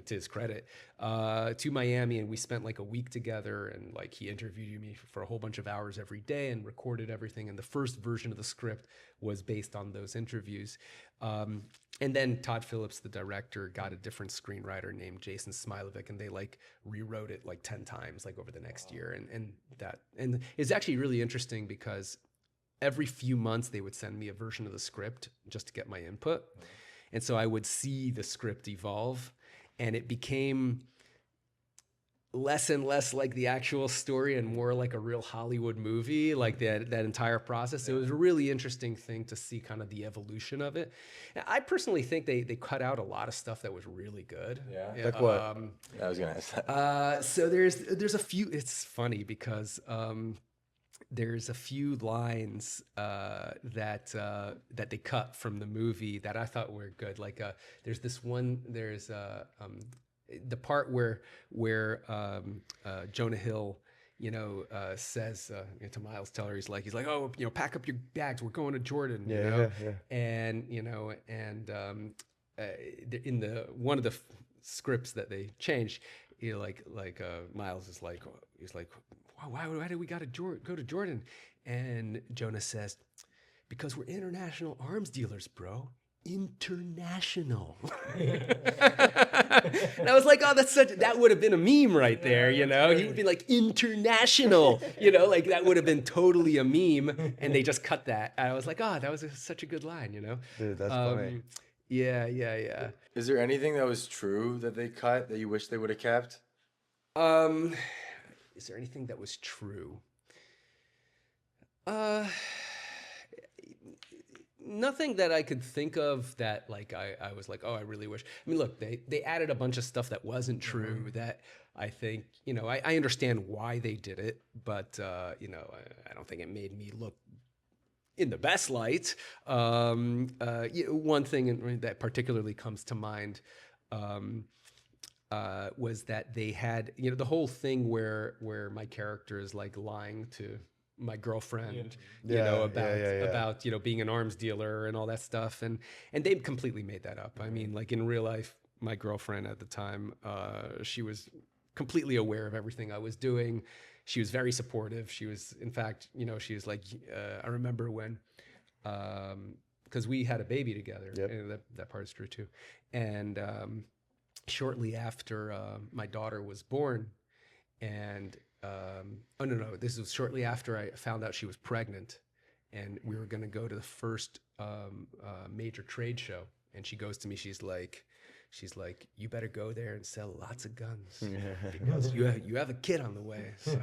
to his credit, to Miami, and we spent like a week together. And like he interviewed me for a whole bunch of hours every day and recorded everything. And the first version of the script was based on those interviews. And then Todd Phillips, the director, got a different screenwriter named Jason Smilovic, and they like rewrote it like 10 times like over the next year. And it's actually really interesting because every few months they would send me a version of the script just to get my input. And so I would see the script evolve, and it became less and less like the actual story and more like a real Hollywood movie, like that entire process. It was a really interesting thing to see kind of the evolution of it. And I personally think they cut out a lot of stuff that was really good. Yeah. Like what? I was gonna ask that. So there's a few. It's funny because there's a few lines that they cut from the movie that I thought were good. Like there's this one. There's the part where Jonah Hill, says to Miles Teller, he's like, oh, pack up your bags, we're going to Jordan. And in the one of the scripts that they changed, Miles is like, he's like, why do we got to go to Jordan? And Jonah says, because we're international arms dealers, bro. International. And I was like, oh, that would have been a meme right there, He would be like, international, like that would have been totally a meme, and they just cut that. And I was like, oh, that was such a good line, Dude, that's funny. Yeah. Is there anything that was true that they cut that you wish they would have kept? Is there anything that was true? Nothing that I could think of that like I was like, oh, I really wish. I mean, look, they added a bunch of stuff that wasn't true that I think, I understand why they did it, but I don't think it made me look in the best light. One thing that particularly comes to mind was that they had, the whole thing where my character is like lying to my girlfriend, about being an arms dealer and all that stuff, and they completely made that up. I mean, like in real life, my girlfriend at the time, she was completely aware of everything I was doing. She was very supportive. She was, in fact, she was like, I remember when, because we had a baby together. And that part is true too. And shortly after my daughter was born, and this was shortly after I found out she was pregnant, and we were going to go to the first major trade show, and she goes to me, she's like, you better go there and sell lots of guns because you have a kid on the way, so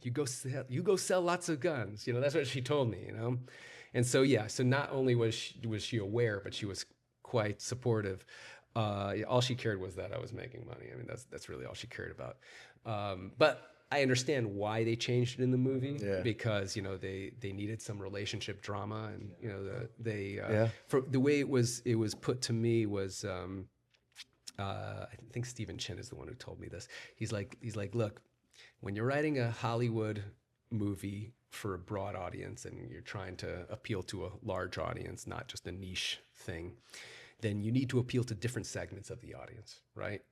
you go sell lots of guns. That's what she told me. And so so not only was she aware, but she was quite supportive. All she cared was that I was making money. I mean, that's really all she cared about. But I understand why they changed it in the movie, because they needed some relationship drama, and for the way it was put to me was, I think Stephen Chin is the one who told me this. He's like, look, when you're writing a Hollywood movie for a broad audience and you're trying to appeal to a large audience, not just a niche thing, then you need to appeal to different segments of the audience, right?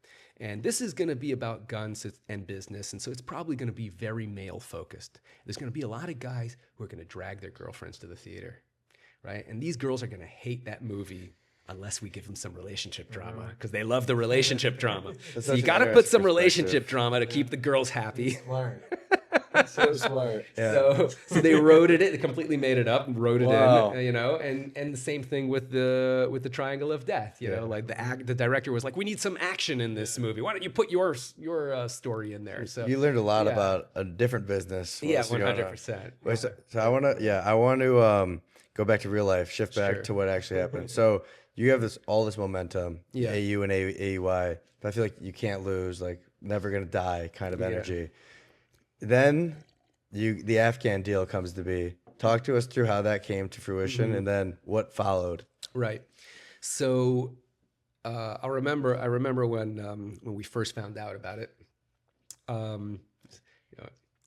And this is going to be about guns and business, and so it's probably going to be very male focused. There's going to be a lot of guys who are going to drag their girlfriends to the theater, right? And these girls are going to hate that movie unless we give them some relationship drama, because they love the relationship drama. So you got to put some relationship drama to keep the girls happy. Smart. So smart. So they wrote it. They completely made it up and wrote it in. And the same thing with the Triangle of Death. Like the director was like, we need some action in this movie. Why don't you put your story in there? So you learned a lot about a different business. 100%. So I want to go back to real life, shift back to what actually happened. So you have all this momentum, Yeah. AU and AUI. I feel like you can't lose, like never gonna die kind of energy. Then the Afghan deal comes to be. Talk to us through how that came to fruition, and then what followed. Right. So I remember when we first found out about it.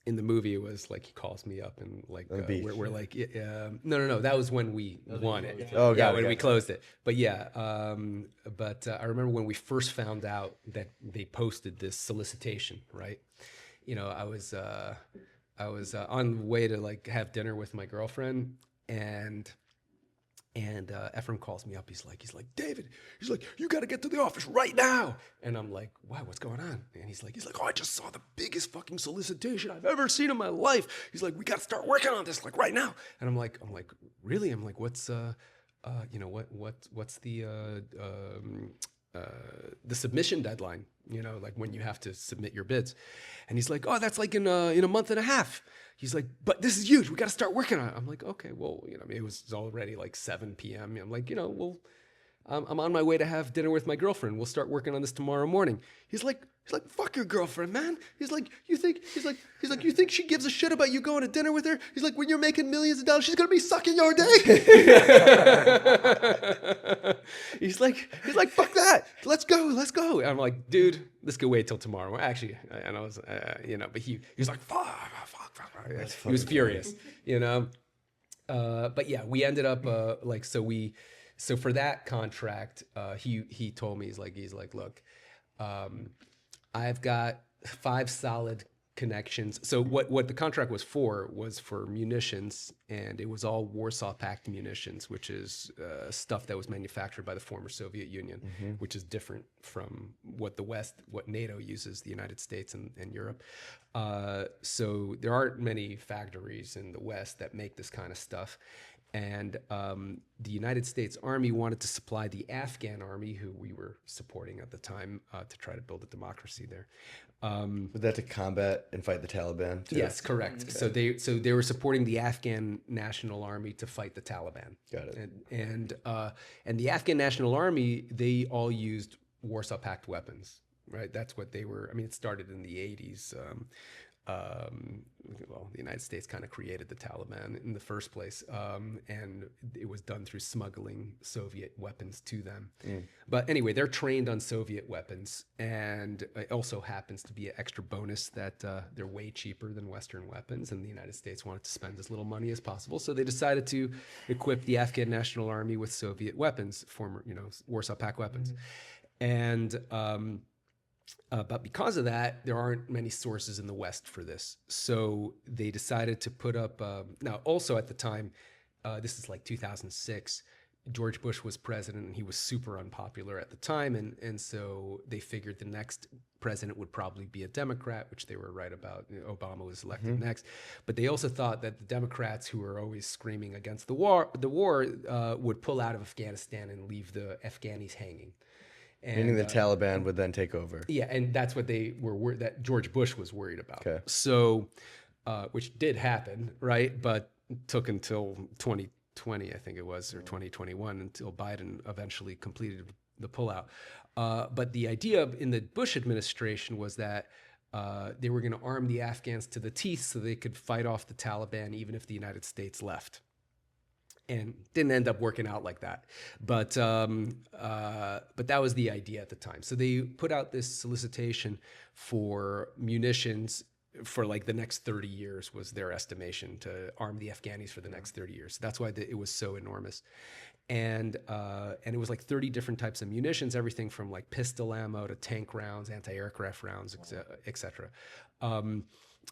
In the movie, it was like he calls me up and like we're like, no, that was when we won it. Oh, got it, when got we it. closed it. But yeah, I remember when we first found out that they posted this solicitation, right? I was on the way to like have dinner with my girlfriend, and Ephraim calls me up. He's like, David, he's like, you got to get to the office right now. And I'm like, wow, what's going on? And he's like, oh, I just saw the biggest fucking solicitation I've ever seen in my life. He's like, we got to start working on this like right now. And I'm like, really? I'm like, what's what's the submission deadline? Like when you have to submit your bids. And he's like, oh, that's like in a month and a half. He's like, but this is huge. We got to start working on it. I'm like, okay, well, it was already like 7 p.m. I'm like, well, I'm on my way to have dinner with my girlfriend. We'll start working on this tomorrow morning. He's like, fuck your girlfriend, man. He's like, you think she gives a shit about you going to dinner with her? He's like, when you're making millions of dollars, she's gonna be sucking your dick. He's like, fuck that. Let's go. And I'm like, dude, this could wait till tomorrow. Actually, and I was, but he was like, fuck. He was furious, But yeah, we ended up so for that contract, he told me, he's like, look, I've got 5 solid connections. So what the contract was for munitions, and it was all Warsaw Pact munitions, which is stuff that was manufactured by the former Soviet Union, which is different from what NATO uses, the United States and Europe. So there aren't many factories in the West that make this kind of stuff. And the United States Army wanted to supply the Afghan army, who we were supporting at the time, to try to build a democracy there. Was that to combat and fight the Taliban, too? Yes, correct. Okay. So they were supporting the Afghan National Army to fight the Taliban. Got it. And the Afghan National Army, they all used Warsaw Pact weapons, right? That's what they were. I mean, it started in the 80s. The United States kind of created the Taliban in the first place, and it was done through smuggling Soviet weapons to them. But anyway, they're trained on Soviet weapons, and it also happens to be an extra bonus that they're way cheaper than Western weapons, and the United States wanted to spend as little money as possible, so they decided to equip the Afghan National Army with Soviet weapons, former, Warsaw Pact weapons. And but because of that, there aren't many sources in the West for this. So they decided to put up, now also at the time, this is like 2006, George Bush was president and he was super unpopular at the time. And so they figured the next president would probably be a Democrat, which they were right about. Obama was elected next. But they also thought that the Democrats, who were always screaming against the war, would pull out of Afghanistan and leave the Afghanis hanging. Meaning the Taliban would then take over. Yeah, and that's what they were that George Bush was worried about. Okay. So, which did happen, right? But took until 2020, I think it was, or 2021, until Biden eventually completed the pullout. But the idea in the Bush administration was that they were going to arm the Afghans to the teeth so they could fight off the Taliban even if the United States left. And didn't end up working out like that, but that was the idea at the time. So they put out this solicitation for munitions for like the next 30 years was their estimation, to arm the Afghanis for the next 30 years. So that's why it was so enormous, and it was like 30 different types of munitions, everything from like pistol ammo to tank rounds, anti-aircraft rounds, etc. And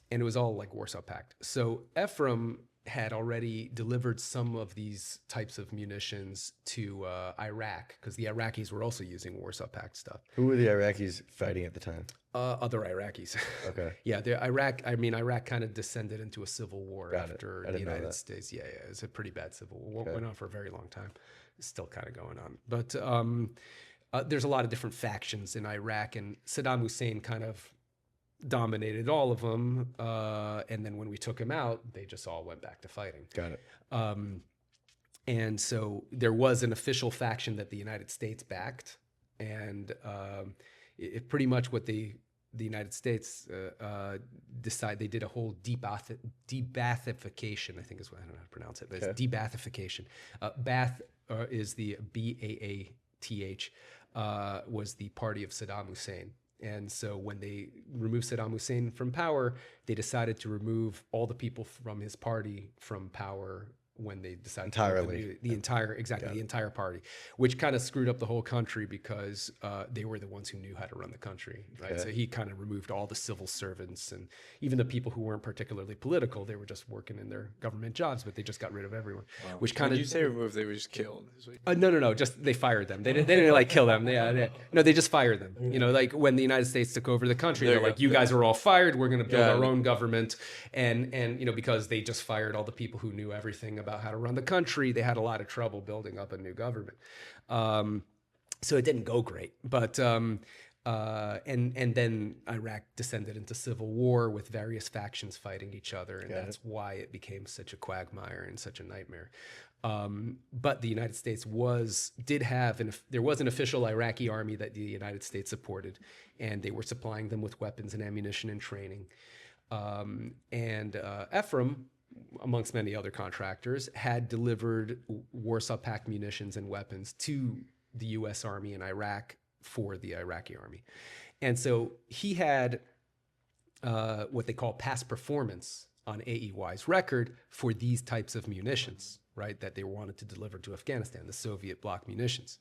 it was all like Warsaw Pact. So Ephraim had already delivered some of these types of munitions to Iraq, because the Iraqis were also using Warsaw Pact stuff. Who were the Iraqis fighting at the time? Other Iraqis. Okay. Yeah, Iraq kind of descended into a civil war after the United States. Yeah, it's a pretty bad civil war. Okay. Went on for a very long time. It's still kind of going on. But there's a lot of different factions in Iraq, and Saddam Hussein kind of dominated all of them, and then when we took him out, they just all went back to fighting. Got it. And so there was an official faction that the United States backed, and it pretty much what the United States decided. They did a whole debathification, I think is what, I don't know how to pronounce it, but it's debathification. Baath is the Baath, was the party of Saddam Hussein. And so when they removed Saddam Hussein from power, they decided to remove all the people from his party from power when they decided Entirely. to the entire party, which kind of screwed up the whole country because they were the ones who knew how to run the country, right? Okay. So he kind of removed all the civil servants and even the people who weren't particularly political. They were just working in their government jobs, but they just got rid of everyone, which kind When of you say removed, they were just killed. Is what- no, just they fired them. They didn't like kill them. No, they just fired them. You know, like when the United States took over the country, they're like, you guys are all fired. We're going to build our own government. And you know, because they just fired all the people who knew everything about how to run the country, they had a lot of trouble building up a new government. So it didn't go great. But and then Iraq descended into civil war with various factions fighting each other, and that's why it became such a quagmire and such a nightmare. But the United States there was an official Iraqi army that the United States supported, and they were supplying them with weapons and ammunition and training. Ephraim, amongst many other contractors, had delivered Warsaw Pact munitions and weapons to the U.S. Army in Iraq for the Iraqi army. And so he had what they call past performance on AEY's record for these types of munitions, right, that they wanted to deliver to Afghanistan, the Soviet bloc munitions.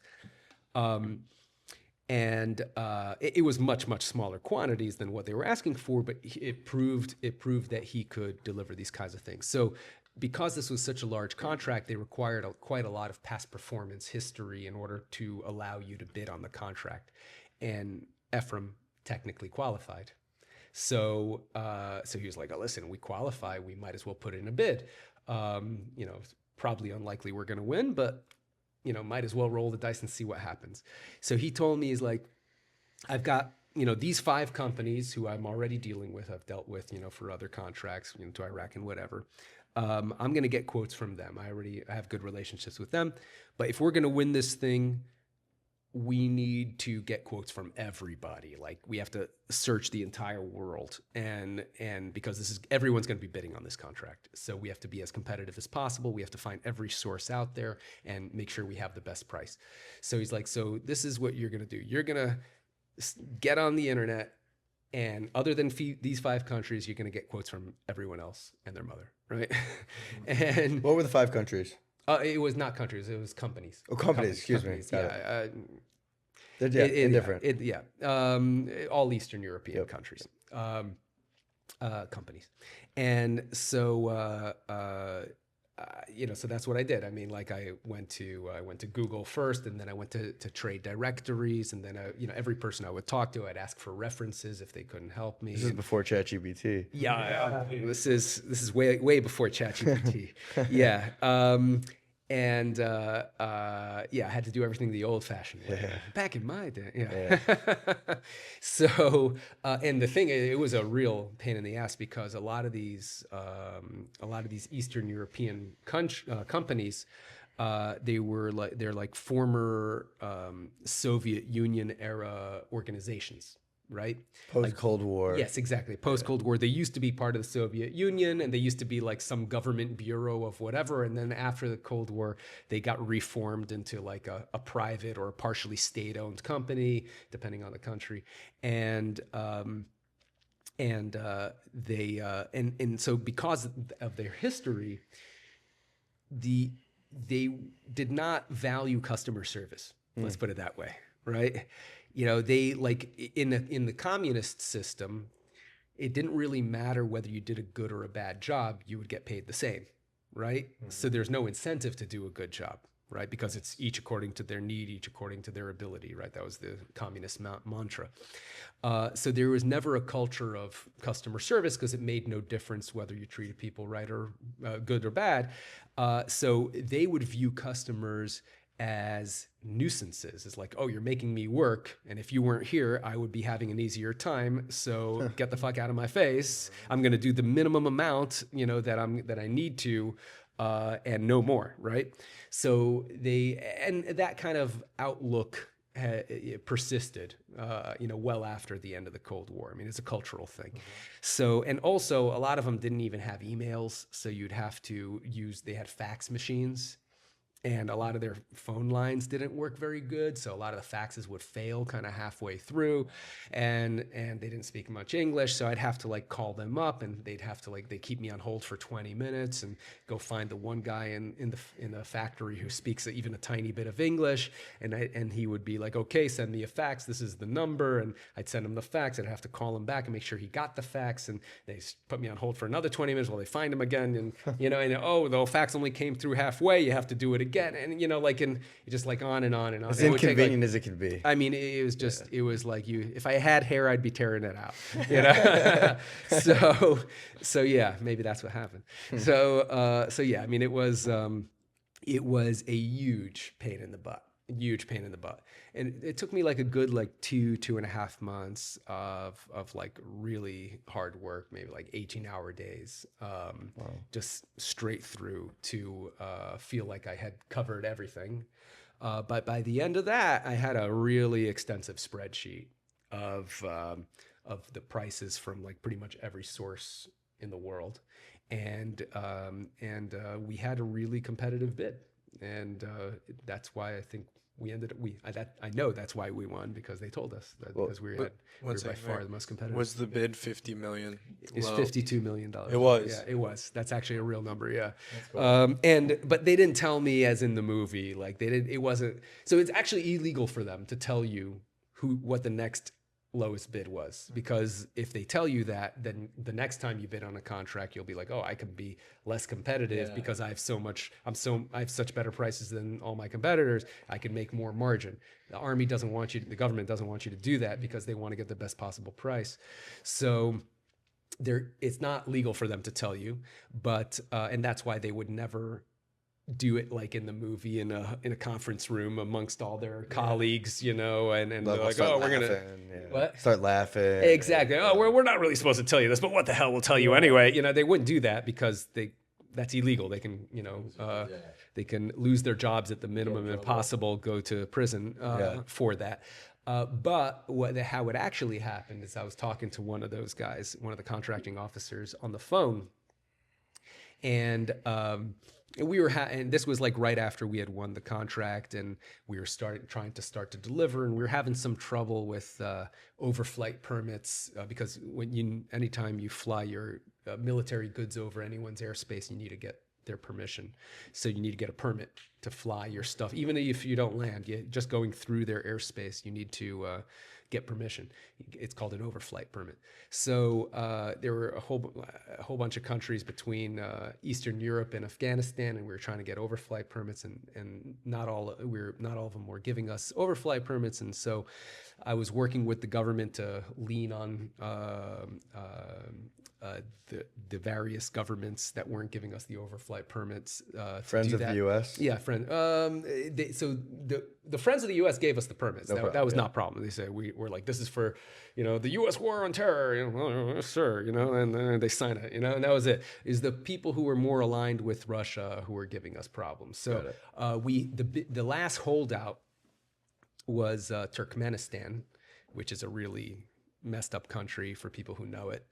It was much smaller quantities than what they were asking for, but it proved that he could deliver these kinds of things. So because this was such a large contract, they required quite a lot of past performance history in order to allow you to bid on the contract. And Ephraim technically qualified. So he was like, oh, listen, we qualify, we might as well put in a bid. You know, it's probably unlikely we're going to win, but you know, might as well roll the dice and see what happens. So he told me, he's like, I've got, you know, these 5 companies who I'm already dealing with, I've dealt with, you know, for other contracts, you know, to Iraq and whatever. I'm going to get quotes from them. I have good relationships with them. But if we're going to win this thing, we need to get quotes from everybody. Like we have to search the entire world, and because everyone's going to be bidding on this contract, so we have to be as competitive as possible. We have to find every source out there and make sure we have the best price. So he's like, so this is what you're going to do. You're going to get on the internet, and other than these 5 countries, you're going to get quotes from everyone else and their mother, right? And What were the 5 countries? it was not countries; it was companies. Oh, companies. Excuse companies, me. yeah. They're indifferent. All Eastern European countries, companies, and so you know, so that's what I did. I mean, like I went to Google first, and then I went to trade directories, and then you know, every person I would talk to, I'd ask for references if they couldn't help me. This is before ChatGPT. Yeah, this is way before ChatGPT. Yeah. I had to do everything the old-fashioned way back in my day. Yeah. So, and the thing, it was a real pain in the ass because a lot of these Eastern European companies, they're like former Soviet Union era organizations. Right? Post-Cold War. Yes, exactly. Post-Cold War. They used to be part of the Soviet Union, and they used to be like some government bureau of whatever. And then after the Cold War, they got reformed into like a private or a partially state-owned company, depending on the country. And so because of their history, they did not value customer service. Let's put it that way, right? You know, they like in the communist system, it didn't really matter whether you did a good or a bad job, you would get paid the same, right? So there's no incentive to do a good job, right? Because it's each according to their need, each according to their ability, right? That was the communist mantra. So there was never a culture of customer service because it made no difference whether you treated people right or good or bad. So they would view customers as nuisances. It's like, oh, you're making me work, and if you weren't here, I would be having an easier time. So get the fuck out of my face. I'm going to do the minimum amount, you know, that I need to, and no more, right? So and that kind of outlook it persisted, well after the end of the Cold War. I mean, it's a cultural thing. So, and also a lot of them didn't even have emails, so you'd have to they had fax machines. And a lot of their phone lines didn't work very good, so a lot of the faxes would fail kind of halfway through, and they didn't speak much English, so I'd have to like call them up, and they'd have to they keep me on hold for 20 minutes and go find the one guy in the factory who speaks even a tiny bit of English, and he would be like, okay, send me a fax. This is the number, and I'd send him the fax. I'd have to call him back and make sure he got the fax, and they put me on hold for another 20 minutes while they find him again, and the fax only came through halfway. You have to do it again. And and just like on and on and on. As inconvenient as it can be. I mean, it was just it was like if I had hair, I'd be tearing it out. So yeah, maybe that's what happened. So yeah, I mean, it was a huge pain in the butt. And it took me like a good 2.5 months of like really hard work, maybe like 18-hour days, just straight through to feel like I had covered everything. But by the end of that, I had a really extensive spreadsheet of the prices from like pretty much every source in the world, and we had a really competitive bid. And that's why I think I know that's why we won, because they told us that, because we were by far the most competitive. Was the bid 50 million? It's $52 million. It was. Yeah, it was. That's actually a real number. Yeah. Cool. But they didn't tell me as in the movie. Like it wasn't. So it's actually illegal for them to tell you what the next lowest bid was, because if they tell you that, then the next time you bid on a contract, you'll be like, oh, I can be less competitive because I have such better prices than all my competitors. I can make more margin. The government doesn't want you to do that, because they want to get the best possible price. So it's not legal for them to tell you, but and that's why they would never do it like in the movie in a conference room amongst all their colleagues, and they're like, oh, we're gonna start laughing. Exactly. Oh, we're not really supposed to tell you this, but what the hell, we'll tell you anyway. They wouldn't do that, because that's illegal. They can they can lose their jobs at the minimum, and possible go to prison for that. But how it actually happened is I was talking to one of those guys, one of the contracting officers, on the phone, and and this was like right after we had won the contract, and we were trying to deliver, and we were having some trouble with overflight permits, because anytime you fly your military goods over anyone's airspace, you need to get their permission. So you need to get a permit to fly your stuff, even if you don't land. Just going through their airspace, you need to get permission. It's called an overflight permit. So there were a whole bunch of countries between Eastern Europe and Afghanistan, and we were trying to get overflight permits, and not all of them were giving us overflight permits. And so I was working with the government to lean on the various governments that weren't giving us the overflight permits. Friends of the U.S.? Yeah, friend. So the Friends of the U.S. gave us the permits. That was not a problem. They said we're like, this is for the U.S. war on terror, sir, and then they sign it, and that was it. Is the people who were more aligned with Russia who were giving us problems. So the last holdout was Turkmenistan, which is a really messed up country for people who know it.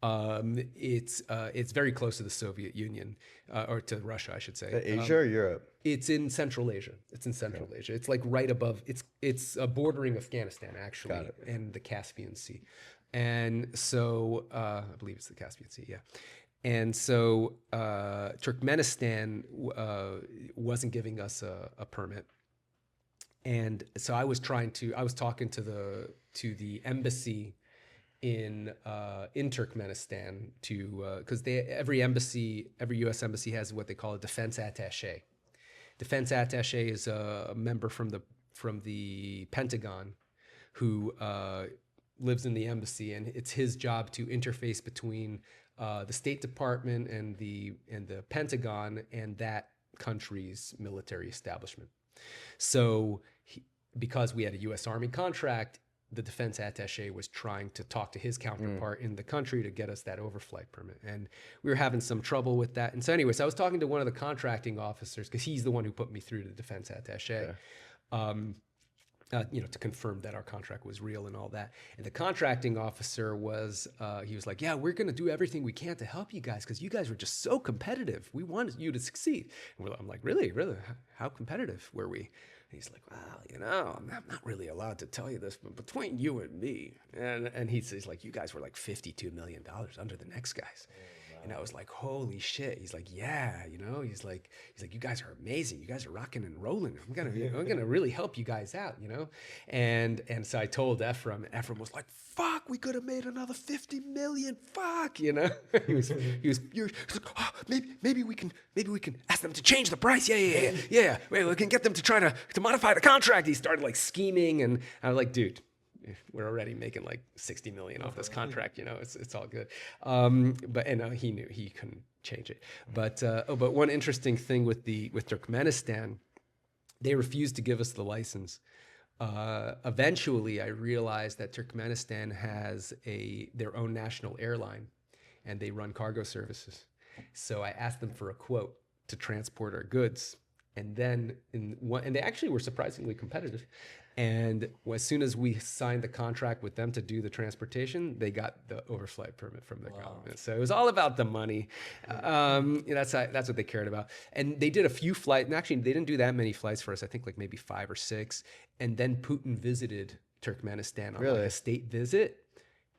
It's very close to the Soviet Union, or to Russia, I should say. Asia or Europe? It's in Central Asia. Asia. It's like right above. It's bordering Afghanistan, actually, and the Caspian Sea. And so I believe it's the Caspian Sea. Yeah. And so Turkmenistan wasn't giving us a permit. And so I was talking to the embassy in Turkmenistan, because every U.S. embassy has what they call a defense attaché. Defense attaché is a member from the Pentagon who lives in the embassy, and it's his job to interface between the State Department and the Pentagon and that country's military establishment. So because we had a U.S. Army contract, the defense attaché was trying to talk to his counterpart in the country to get us that overflight permit. And we were having some trouble with that. And so anyways, I was talking to one of the contracting officers, because he's the one who put me through to the defense attaché. To confirm that our contract was real and all that. And the contracting officer was, he was like, yeah, we're going to do everything we can to help you guys because you guys were just so competitive. We wanted you to succeed. And I'm like, really? How competitive were we? And he's like, well, I'm not really allowed to tell you this, but between you and me, and he's like, you guys were like $52 million under the next guys. And I was like, holy shit. He's like, yeah, he's like, you guys are amazing. You guys are rocking and rolling. I'm gonna really help you guys out, And so I told Ephraim, and Ephraim was like, fuck, we could have made another 50 million. Fuck, he was like, oh, maybe we can ask them to change the price. Yeah. Wait, we can get them to try to modify the contract. He started like scheming, and I was like, dude, we're already making like 60 million off this contract, it's all good. But he knew he couldn't change it. But one interesting thing with Turkmenistan, they refused to give us the license. Eventually I realized that Turkmenistan has their own national airline and they run cargo services. So I asked them for a quote to transport our goods. And then and they actually were surprisingly competitive. And as soon as we signed the contract with them to do the transportation, they got the overflight permit from the government. So it was all about the money. That's what they cared about. And they did a few flights. And actually, they didn't do that many flights for us. I think like maybe 5 or 6. And then Putin visited Turkmenistan on like a state visit.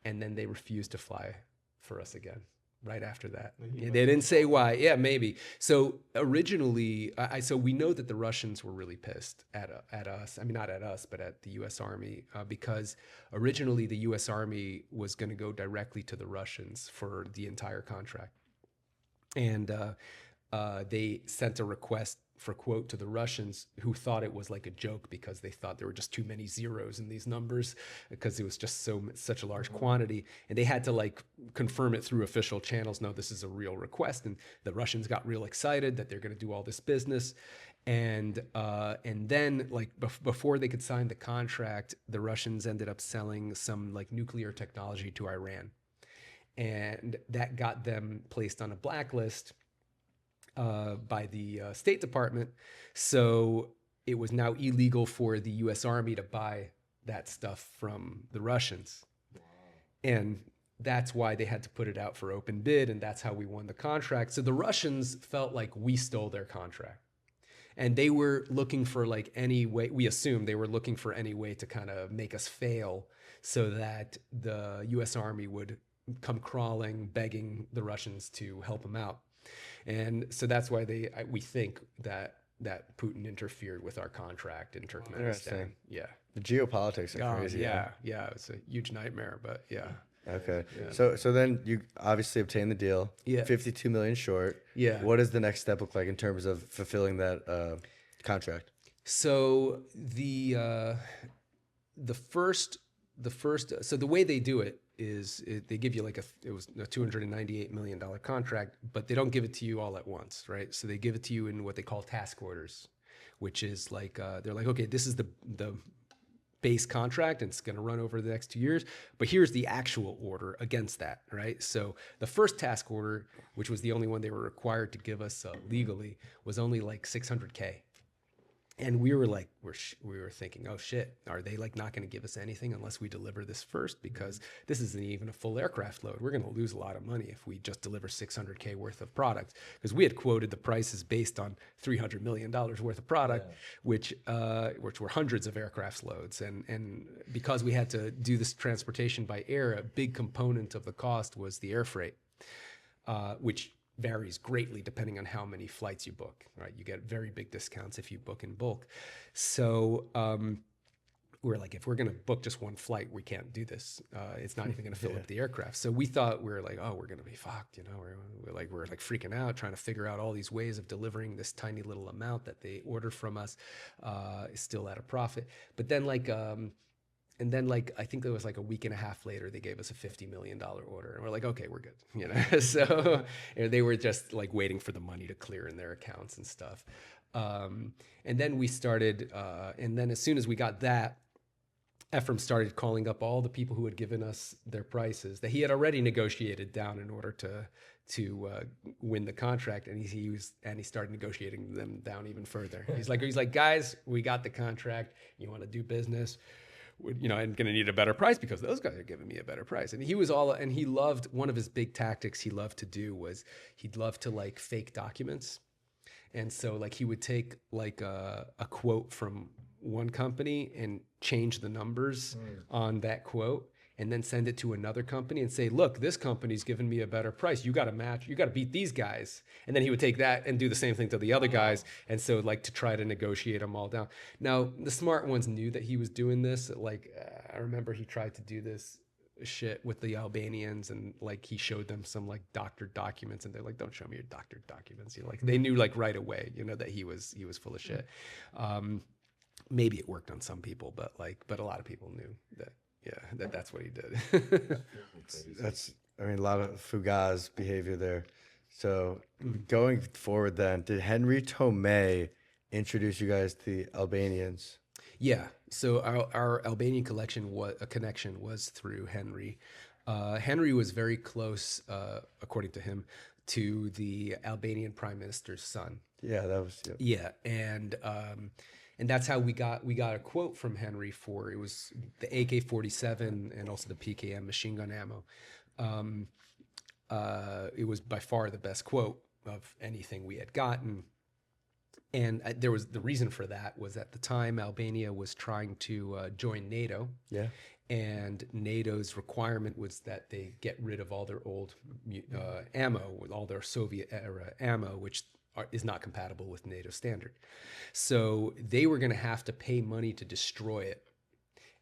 And then they refused to fly for us again. Right after that, they didn't say why. Yeah, maybe. So originally, so we know that the Russians were really pissed at us. I mean, not at us, but at the U.S. Army, because originally the U.S. Army was going to go directly to the Russians for the entire contract, and they sent a request for quote to the Russians, who thought it was like a joke because they thought there were just too many zeros in these numbers because it was just such a large quantity, and they had to like confirm it through official channels. No, this is a real request, and the Russians got real excited that they're going to do all this business, and then like before they could sign the contract, the Russians ended up selling some like nuclear technology to Iran, and that got them placed on a blacklist by the State Department. So it was now illegal for the U.S. Army to buy that stuff from the Russians. Wow. And that's why they had to put it out for open bid, and that's how we won the contract. So the Russians felt like we stole their contract. And they were looking for like any way, we assumed they were looking for any way to kind of make us fail so that the U.S. Army would come crawling, begging the Russians to help them out. And so that's why we think that Putin interfered with our contract in Turkmenistan. Yeah. The geopolitics are crazy. Yeah. It's a huge nightmare, but yeah. Okay. Yeah. So then you obviously obtained the deal. Yeah. 52 million short. Yeah. What does the next step look like in terms of fulfilling that contract? So the way they do it is they give you it was a $298 million contract, but they don't give it to you all at once, right? So they give it to you in what they call task orders, which is like, they're like, okay, this is the base contract and it's going to run over the next 2 years, but here's the actual order against that, right? So the first task order, which was the only one they were required to give us legally, was only like $600K. And we were like, we were thinking, oh shit, are they like not going to give us anything unless we deliver this first? Because this isn't even a full aircraft load. We're going to lose a lot of money if we just deliver $600K worth of product. Because we had quoted the prices based on $300 million worth of product, which were hundreds of aircraft loads. And because we had to do this transportation by air, a big component of the cost was the air freight, which varies greatly depending on how many flights you book, right? You get very big discounts if you book in bulk. So we're like, if we're going to book just one flight, we can't do this. It's not even going to fill up the aircraft. So we thought we were like, oh, we're going to be fucked. We're like freaking out, trying to figure out all these ways of delivering this tiny little amount that they order from us, still at a profit. But then and then I think it was like a week and a half later, they gave us a $50 million order. And we're like, okay, we're good. So they were just like waiting for the money to clear in their accounts and stuff. And then we started, and then as soon as we got that, Ephraim started calling up all the people who had given us their prices that he had already negotiated down in order to win the contract, and he started negotiating them down even further. He's like, guys, we got the contract. You want to do business? I'm going to need a better price because those guys are giving me a better price. And he loved, one of his big tactics he loved to do was he'd love to like fake documents. And so like he would take like a quote from one company and change the numbers on that quote and then send it to another company and say, look, this company's giving me a better price. You got to match, you got to beat these guys. And then he would take that and do the same thing to the other guys. And so like to try to negotiate them all down. Now, the smart ones knew that he was doing this. Like I remember he tried to do this shit with the Albanians, and like he showed them some like doctored documents, and they're like, don't show me your doctored documents. Like they knew like right away, that he was full of shit. Maybe it worked on some people, but a lot of people knew that's what he did. That's, a lot of Fugaz behavior there. So going forward then, did Henry Tomei introduce you guys to the Albanians? Yeah. So our Albanian connection was through Henry. Henry was very close, according to him, to the Albanian prime minister's son. Yeah, that was. Yeah, and that's how we got a quote from Henry it was the AK-47 and also the PKM machine gun ammo. It was by far the best quote of anything we had gotten. And there was the reason for that was at the time Albania was trying to join NATO. Yeah. And NATO's requirement was that they get rid of all their old ammo, with all their Soviet era ammo, which is not compatible with NATO standard. So they were going to have to pay money to destroy it.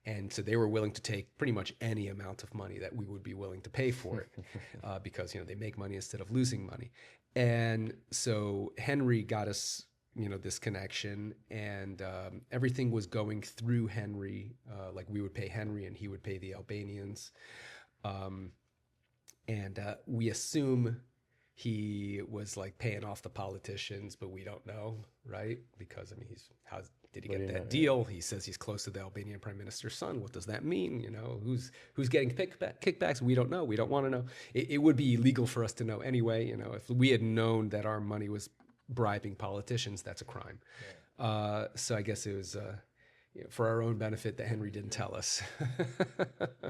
And so they were willing to take pretty much any amount of money that we would be willing to pay for it because, they make money instead of losing money. And so Henry got us, this connection, and everything was going through Henry. Like we would pay Henry and he would pay the Albanians. And we assume he was like paying off the politicians, but we don't know, right? Because how did he get that deal? He says he's close to the Albanian prime minister's son. What does that mean? Who's getting kickbacks? We don't know. We don't want to know. It would be illegal for us to know anyway. If we had known that our money was bribing politicians, that's a crime. Yeah. So I guess it was for our own benefit that Henry didn't tell us.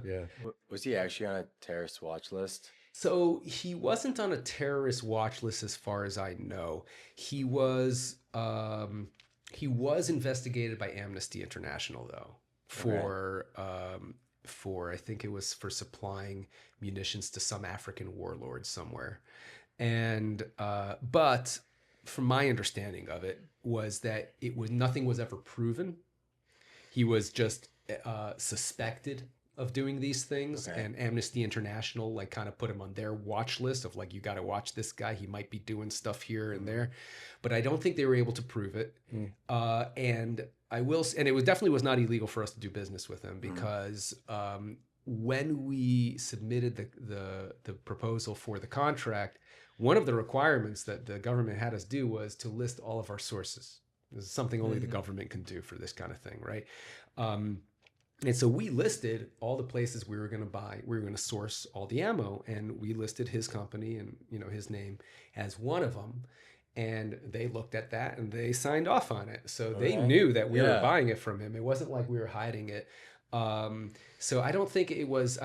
Yeah. Was he actually on a terrorist watch list? So he wasn't on a terrorist watch list as far as I know. He was investigated by Amnesty International though for I think it was for supplying munitions to some African warlords somewhere. And but from my understanding of it was that nothing was ever proven. He was just suspected of doing these things, and Amnesty International like kind of put him on their watch list of like, you got to watch this guy. He might be doing stuff here and there, but I don't think they were able to prove it. And it definitely was not illegal for us to do business with him because when we submitted the proposal for the contract, one of the requirements that the government had us do was to list all of our sources. This is something only the government can do for this kind of thing, right? And so we listed all the places we were going to buy, we were going to source all the ammo, and we listed his company and his name as one of them. And they looked at that and they signed off on it. So they knew that we were buying it from him. It wasn't like we were hiding it. So I don't think he was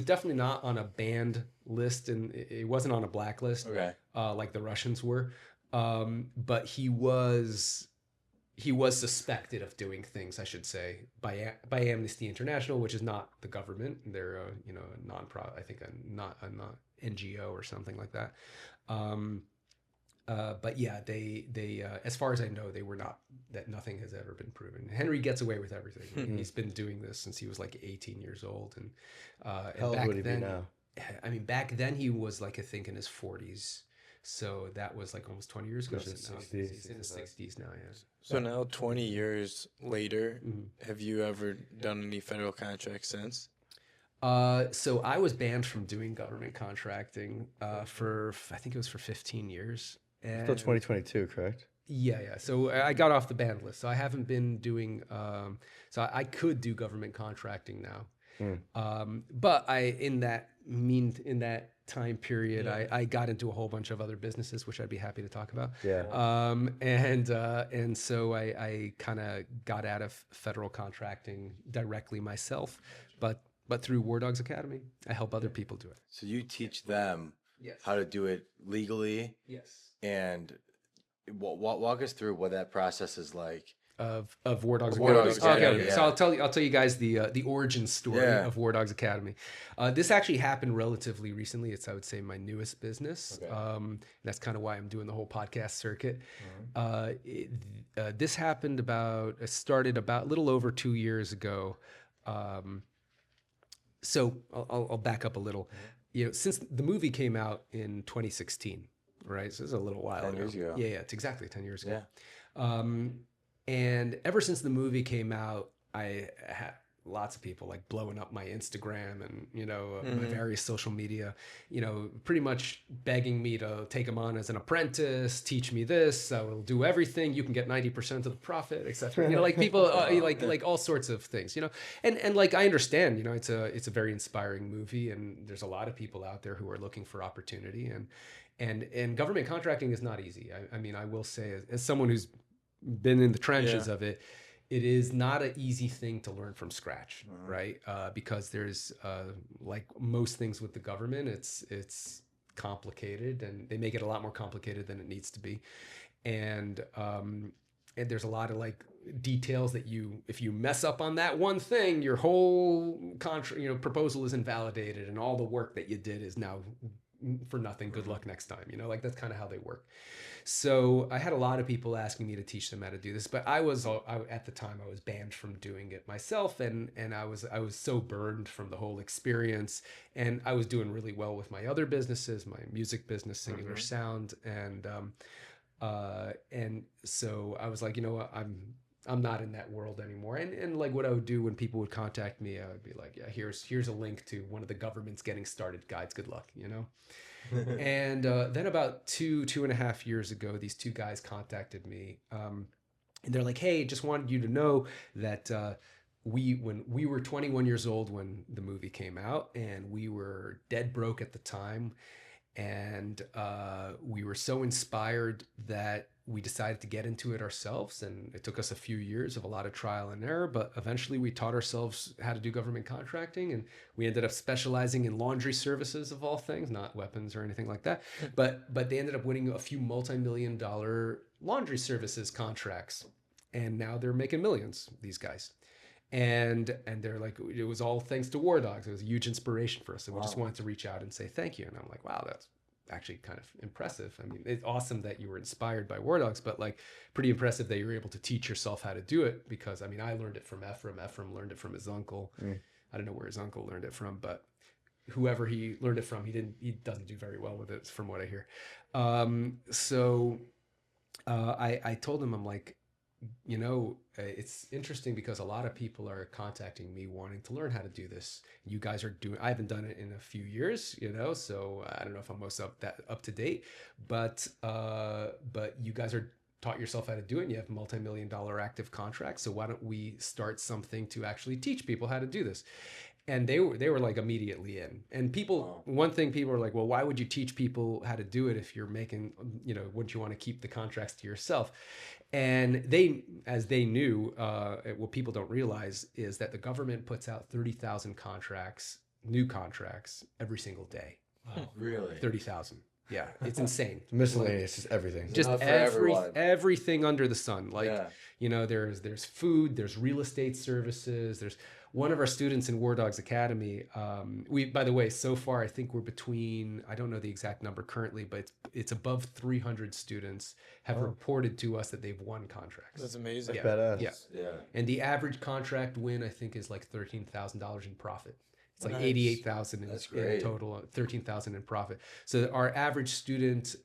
definitely not on a banned list, and it wasn't on a blacklist like the Russians were. But he was suspected of doing things, I should say, by Amnesty International, which is not the government. They're a non-profit, I think not NGO or something like that. But yeah, they as far as I know, they were not, that nothing has ever been proven. Henry gets away with everything. He's been doing this since he was like 18 years old. And how old would he be now? I mean, back then he was like, I think in his 40s. So that was like almost 20 years ago. So now he's in his 60s now, yeah. So now 20 years later, have you ever done any federal contracts since? So I was banned from doing government contracting for, I think it was for 15 years. Still 2022, correct? Yeah. So I got off the banned list. So I haven't been doing. So I could do government contracting now, but in that time period, I got into a whole bunch of other businesses, which I'd be happy to talk about. Yeah. And so I kind of got out of federal contracting directly myself, but through War Dogs Academy, I help other people do it. So you teach them Yes. how to do it legally, Yes. and walk us through what that process is like. Of War Dogs War Academy. Dogs Academy, Okay. yeah. So I'll tell you guys the origin story Yeah. of War Dogs Academy. This actually happened relatively recently. It's, I would say, my newest business. Okay. That's kind of why I'm doing the whole podcast circuit. This happened started about a little over 2 years ago. So I'll back up a little. Since the movie came out in 2016, right? So this is a little while 10 years ago. Yeah, it's exactly 10 years ago. And ever since the movie came out, I had lots of people like blowing up my Instagram and, my various social media, pretty much begging me to take them on as an apprentice, teach me this, I will do everything. You can get 90% of the profit, etc. Like people, like all sorts of things, and like, I understand, it's a very inspiring movie, and there's a lot of people out there who are looking for opportunity, and government contracting is not easy. I mean, I will say, as someone who's been in the trenches of it, it is not an easy thing to learn from scratch, right? Because there's like most things with the government, it's complicated, and they make it a lot more complicated than it needs to be, and there's a lot of like details that if you mess up on that one thing, your whole proposal is invalidated, and all the work that you did is now for nothing. Good luck next time. Like that's kind of how they work. So I had a lot of people asking me to teach them how to do this, but at the time I was banned from doing it myself, and I was so burned from the whole experience, and I was doing really well with my other businesses, my music business, Singular Sound, and so I was like, what, I'm not in that world anymore. And like what I would do when people would contact me, I would be like, yeah, here's a link to one of the government's getting started guides. Good luck, And then about 2.5 years ago, these two guys contacted me, and they're like, hey, just wanted you to know that when we were 21 years old when the movie came out, and we were dead broke at the time, and we were so inspired that we decided to get into it ourselves, and it took us a few years of a lot of trial and error, but eventually we taught ourselves how to do government contracting, and we ended up specializing in laundry services, of all things, not weapons or anything like that. But they ended up winning a few multi-million-dollar laundry services contracts, and now they're making millions, these guys. And they're like, it was all thanks to War Dogs. It was a huge inspiration for us, and we just wanted to reach out and say thank you. And I'm like, wow, that's actually kind of impressive. I mean, it's awesome that you were inspired by War Dogs, but like pretty impressive that you were able to teach yourself how to do it, because I mean, I learned it from Ephraim. Ephraim learned it from his uncle. I don't know where his uncle learned it from, but whoever he learned it from, he doesn't do very well with it, from what I hear. So I told him, I'm like, it's interesting because a lot of people are contacting me wanting to learn how to do this. You guys are doing, I haven't done it in a few years, so I don't know if I'm most up to date, but you guys are taught yourself how to do it, and you have multi-million-dollar active contracts. So why don't we start something to actually teach people how to do this? And they were like immediately in. And people, one thing people are like, well, why would you teach people how to do it if you're making, wouldn't you want to keep the contracts to yourself? And as they knew, what people don't realize is that the government puts out 30,000 new contracts every single day. Oh, really? 30,000. Yeah, it's insane. Miscellaneous, just everything. Just enough for everyone. everything under the sun. Like, there's food, there's real estate services, there's one of our students in War Dogs Academy. By the way, so far, I think we're between, I don't know the exact number currently, but it's above 300 students have reported to us that they've won contracts. That's amazing. Badass. Yeah. And the average contract win, I think, is like $13,000 in profit. It's like Nice. 88,000 That's in great. total, 13,000 in profit. So our average student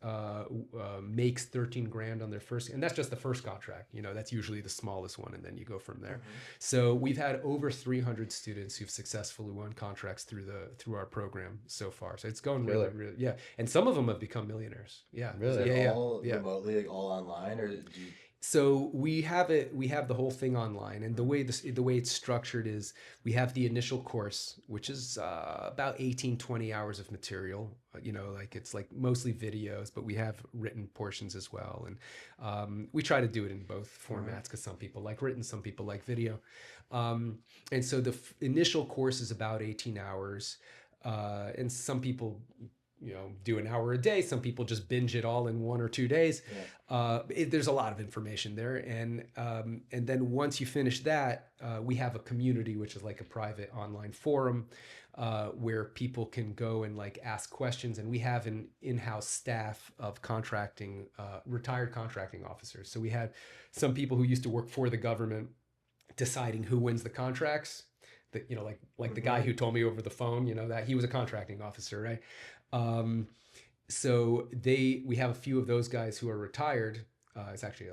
makes 13 grand on their first, and that's just the first contract. You know, that's usually the smallest one, and then you go from there. So we've had over 300 students who've successfully won contracts through our program so far. So it's going really, really, yeah. And some of them have become millionaires. Yeah, Really? Is it yeah, all yeah. remotely, like all online, or do you? So we have the whole thing online, and the way it's structured is we have the initial course, which is about 18-20 hours of material. You know, like it's like mostly videos, but we have written portions as well, and we try to do it in both formats because some people like written, some people like video, and so the initial course is about 18 hours, and some people, you know, do an hour a day. Some people just binge it all in 1 or 2 days. There's a lot of information there, and then once you finish that, we have a community, which is like a private online forum where people can go and like ask questions, and we have an in-house staff of contracting, retired contracting officers. So we had some people who used to work for the government deciding who wins the contracts. That, you know, like the guy who told me over the phone, you know, that he was a contracting officer, right? So we have a few of those guys who are retired. It's actually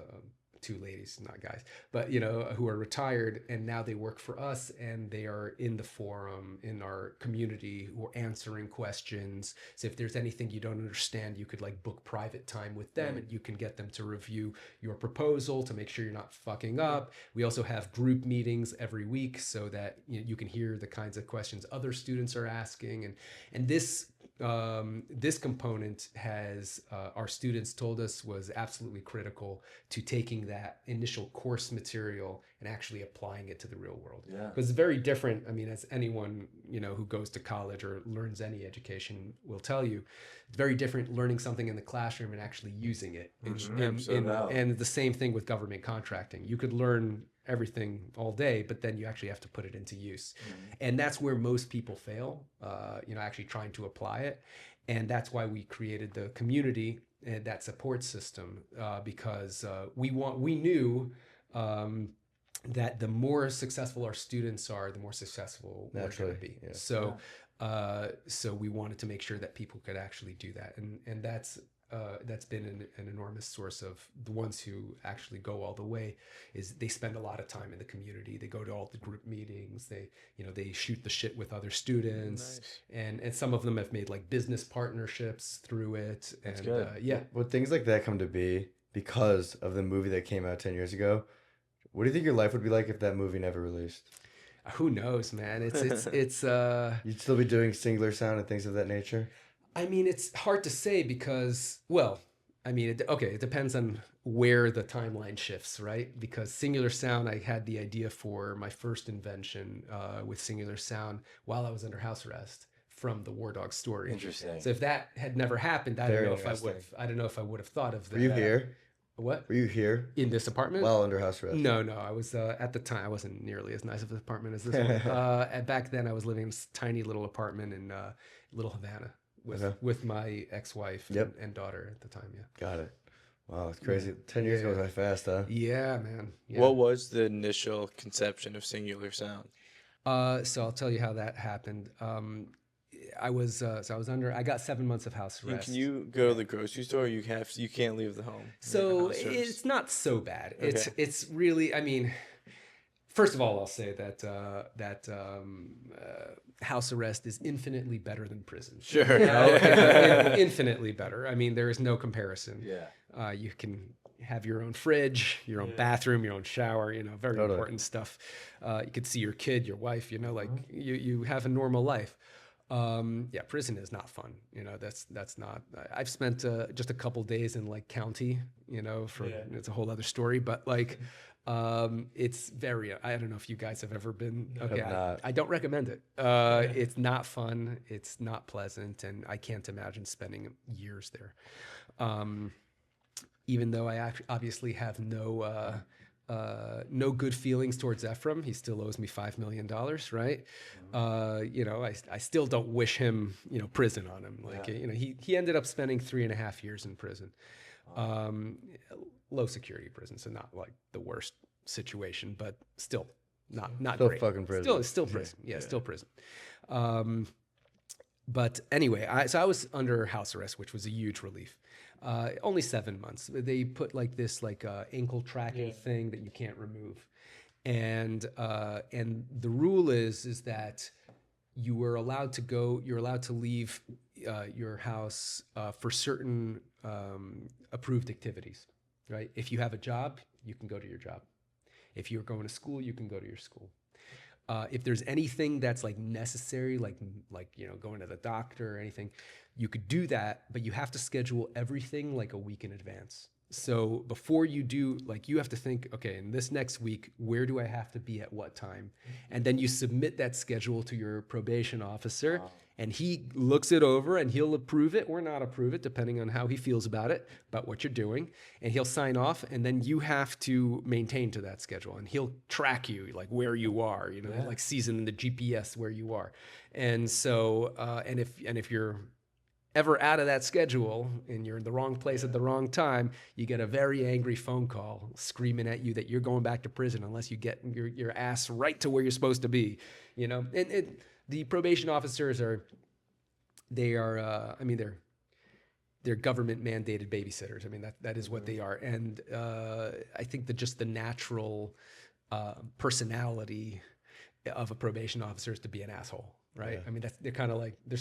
two ladies, not guys, but you know, who are retired, and now they work for us, and they are in the forum in our community who are answering questions. So if there's anything you don't understand, you could like book private time with them, and you can get them to review your proposal to make sure you're not fucking up. We also have group meetings every week so that you can hear the kinds of questions other students are asking, and this component has our students told us was absolutely critical to taking that initial course material and actually applying it to the real world. Yeah. Because it's very different. I mean, as anyone, you know, who goes to college or learns any education will tell you, it's very different learning something in the classroom and actually using it. And the same thing with government contracting. You could learn everything all day, but then you actually have to put it into use. And that's where most people fail, you know, actually trying to apply it. And that's why we created the community and that support system, because we knew that the more successful our students are, the more successful we're going to be. Yeah. So we wanted to make sure that people could actually do that, and that's been an enormous source of the ones who actually go all the way. Is they spend a lot of time in the community. They go to all the group meetings. They shoot the shit with other students, and some of them have made like business partnerships through it. That's and good. Yeah. Would things like that come to be because of the movie that came out 10 years ago? What do you think your life would be like if that movie never released? Who knows, man? It's You'd still be doing singular sound and things of that nature? I mean, it's hard to say because, well, I mean, it depends on where the timeline shifts, right? Because singular sound, I had the idea for my first invention with singular sound while I was under house arrest from the War Dog story. Interesting. So if that had never happened, I don't know if I would have thought of that. Were you here? What? Were you here? In this apartment? While under house arrest? No. I was at the time. I wasn't nearly as nice of an apartment as this one. Back then, I was living in this tiny little apartment in Little Havana with my ex-wife and daughter at the time. Yeah. Got it. Wow, it's crazy. 10 years goes by fast, huh? Yeah, man. Yeah. What was the initial conception of singular sound? So I'll tell you how that happened. I got 7 months of house arrest. Can you go to the grocery store? You can't leave the home. So it's not so bad. It's really, I mean, first of all, I'll say that house arrest is infinitely better than prison. Sure. You know? Infinitely better. I mean, there is no comparison. Yeah. You can have your own fridge, your own bathroom, your own shower, you know, very important stuff. You could see your kid, your wife, you know, like you have a normal life. Prison is not fun. You know, that's not, I've spent just a couple days in like county, you know, it's a whole other story, but like, it's very, I don't know if you guys have ever been, I don't recommend it. It's not fun. It's not pleasant. And I can't imagine spending years there. Even though I obviously have no good feelings towards Ephraim. He still owes me $5 million, right? You know, I still don't wish him, you know, prison on him. Like, you know, he ended up spending 3.5 years in prison. Low security prison, so not like the worst situation, but still not Still great. fucking prison. Still prison. Yeah, still prison. But anyway, so I was under house arrest, which was a huge relief. Only 7 months. They put like this ankle tracking thing that you can't remove, and the rule is that you're allowed to leave your house for certain approved activities, right? If you have a job, you can go to your job. If you're going to school, you can go to your school. If there's anything that's like necessary, like going to the doctor or anything, you could do that, but you have to schedule everything like a week in advance. So before you do, like you have to think, okay, in this next week, where do I have to be at what time? And then you submit that schedule to your probation officer, and he looks it over and he'll approve it or not approve it, depending on how he feels about what you're doing. And he'll sign off, and then you have to maintain to that schedule. And he'll track you, like where you are, like season in the GPS where you are. And so, and if you're ever out of that schedule and you're in the wrong place at the wrong time, you get a very angry phone call screaming at you that you're going back to prison unless you get your ass right to where you're supposed to be, And the probation officers they're government mandated babysitters. I mean, that is what they are. And I think that just the natural personality of a probation officer is to be an asshole, right? I mean, they're kind of like, they're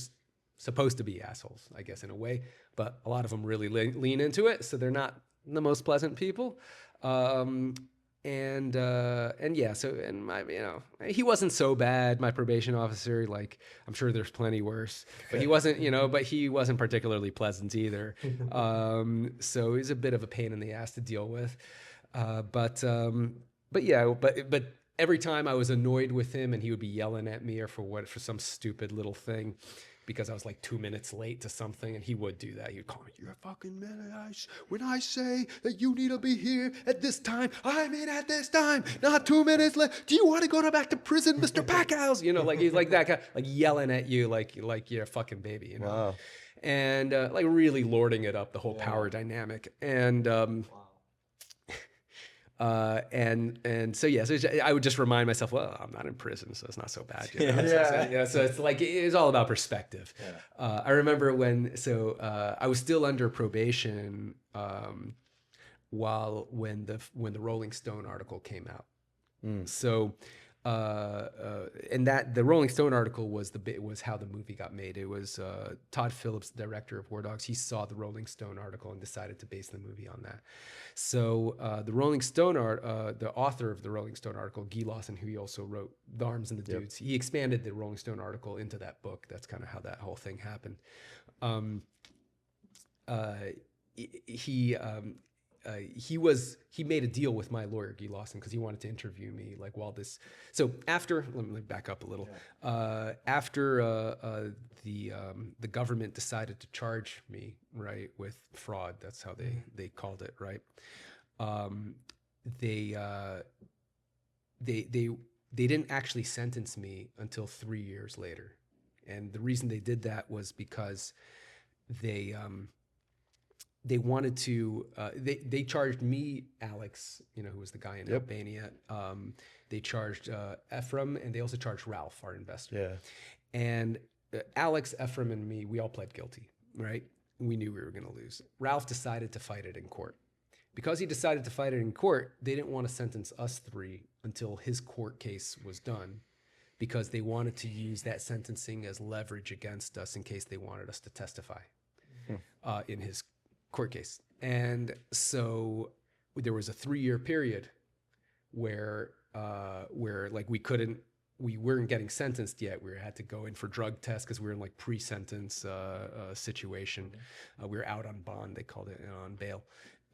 supposed to be assholes, I guess, in a way, but a lot of them really lean into it, so they're not the most pleasant people. He wasn't so bad, my probation officer. Like, I'm sure there's plenty worse, but he wasn't particularly pleasant either. So he's a bit of a pain in the ass to deal with. But every time I was annoyed with him and he would be yelling at me or for some stupid little thing, because I was like 2 minutes late to something, and he would do that. He would call me, "You're a fucking minute. When I say that you need to be here at this time, I mean at this time, not 2 minutes late. Do you want to go back to prison, Mr. Packouz?" Like he's like that guy, like yelling at you like you're a fucking baby, Wow. And like really lording it up, the whole power dynamic. So I would just remind myself, well, I'm not in prison, so it's not so bad. So it's like, it's all about perspective. I remember when I was still under probation when the Rolling Stone article came out. So and that the Rolling Stone article was how the movie got made. It was Todd Phillips, the director of War Dogs. He saw the Rolling Stone article and decided to base the movie on that. So the Rolling Stone the author of the Rolling Stone article, Guy Lawson, who he also wrote The Arms and the Dudes, he expanded the Rolling Stone article into that book. That's kind of how that whole thing happened. He made a deal with my lawyer, Guy Lawson, because he wanted to interview me like while this. So let me back up a little. After the government decided to charge me, right, with fraud, that's how they called it, right? They didn't actually sentence me until 3 years later, and the reason they did that was because they wanted to, they charged me, Alex, who was the guy in Albania. They charged Ephraim, and they also charged Ralph, our investor. Yeah. And Alex, Ephraim, and me, we all pled guilty, right? We knew we were going to lose. Ralph decided to fight it in court. Because he decided to fight it in court, they didn't want to sentence us three until his court case was done, because they wanted to use that sentencing as leverage against us in case they wanted us to testify in his court case. And so there was a 3-year period where like we weren't getting sentenced yet. We had to go in for drug tests because we were in like pre-sentence situation. We were out on bond, they called it, on bail.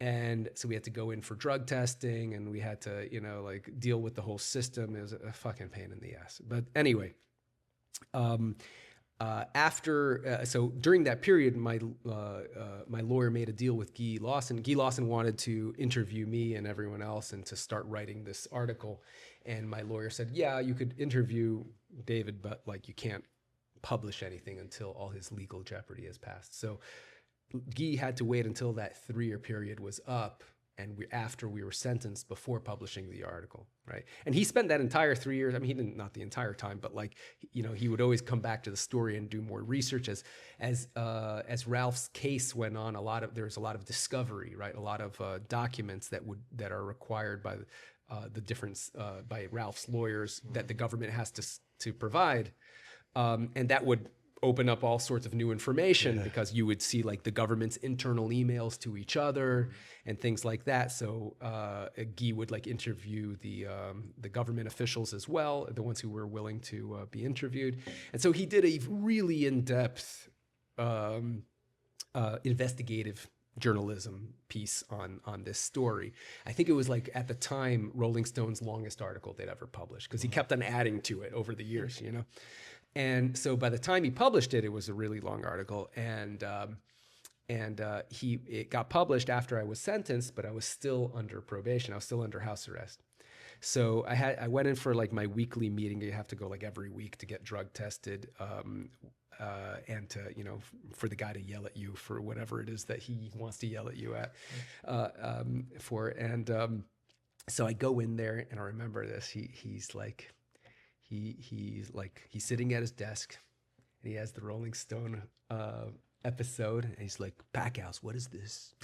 And so we had to go in for drug testing, and we had to, like deal with the whole system. It was a fucking pain in the ass. But anyway, so during that period, my lawyer made a deal with Guy Lawson. Guy Lawson wanted to interview me and everyone else and to start writing this article. And my lawyer said, yeah, you could interview David, but like you can't publish anything until all his legal jeopardy has passed. So Guy had to wait until that 3-year period was up and after we were sentenced before publishing the article, right? And he spent that entire 3 years. I mean, he didn't, not the entire time, but like, you know, he would always come back to the story and do more research as Ralph's case went on. There was a lot of discovery, right? A lot of documents that are required by the different by Ralph's lawyers that the government has to provide, and that would open up all sorts of new information because you would see like the government's internal emails to each other and things like that. So Guy would like interview the government officials as well, the ones who were willing to be interviewed. And so he did a really in-depth investigative journalism piece on this story. I think it was like at the time Rolling Stone's longest article they'd ever published because he kept on adding to it over the years, you know. And so by the time he published it, it was a really long article, and it got published after I was sentenced, but I was still under probation. I was still under house arrest. So I went in for like my weekly meeting. You have to go like every week to get drug tested, and to, you know, for the guy to yell at you for whatever it is that he wants to yell at you at for. And so I go in there, and I remember this. He's sitting at his desk, and he has the Rolling Stone episode, and he's like, "Packouz, what is this?"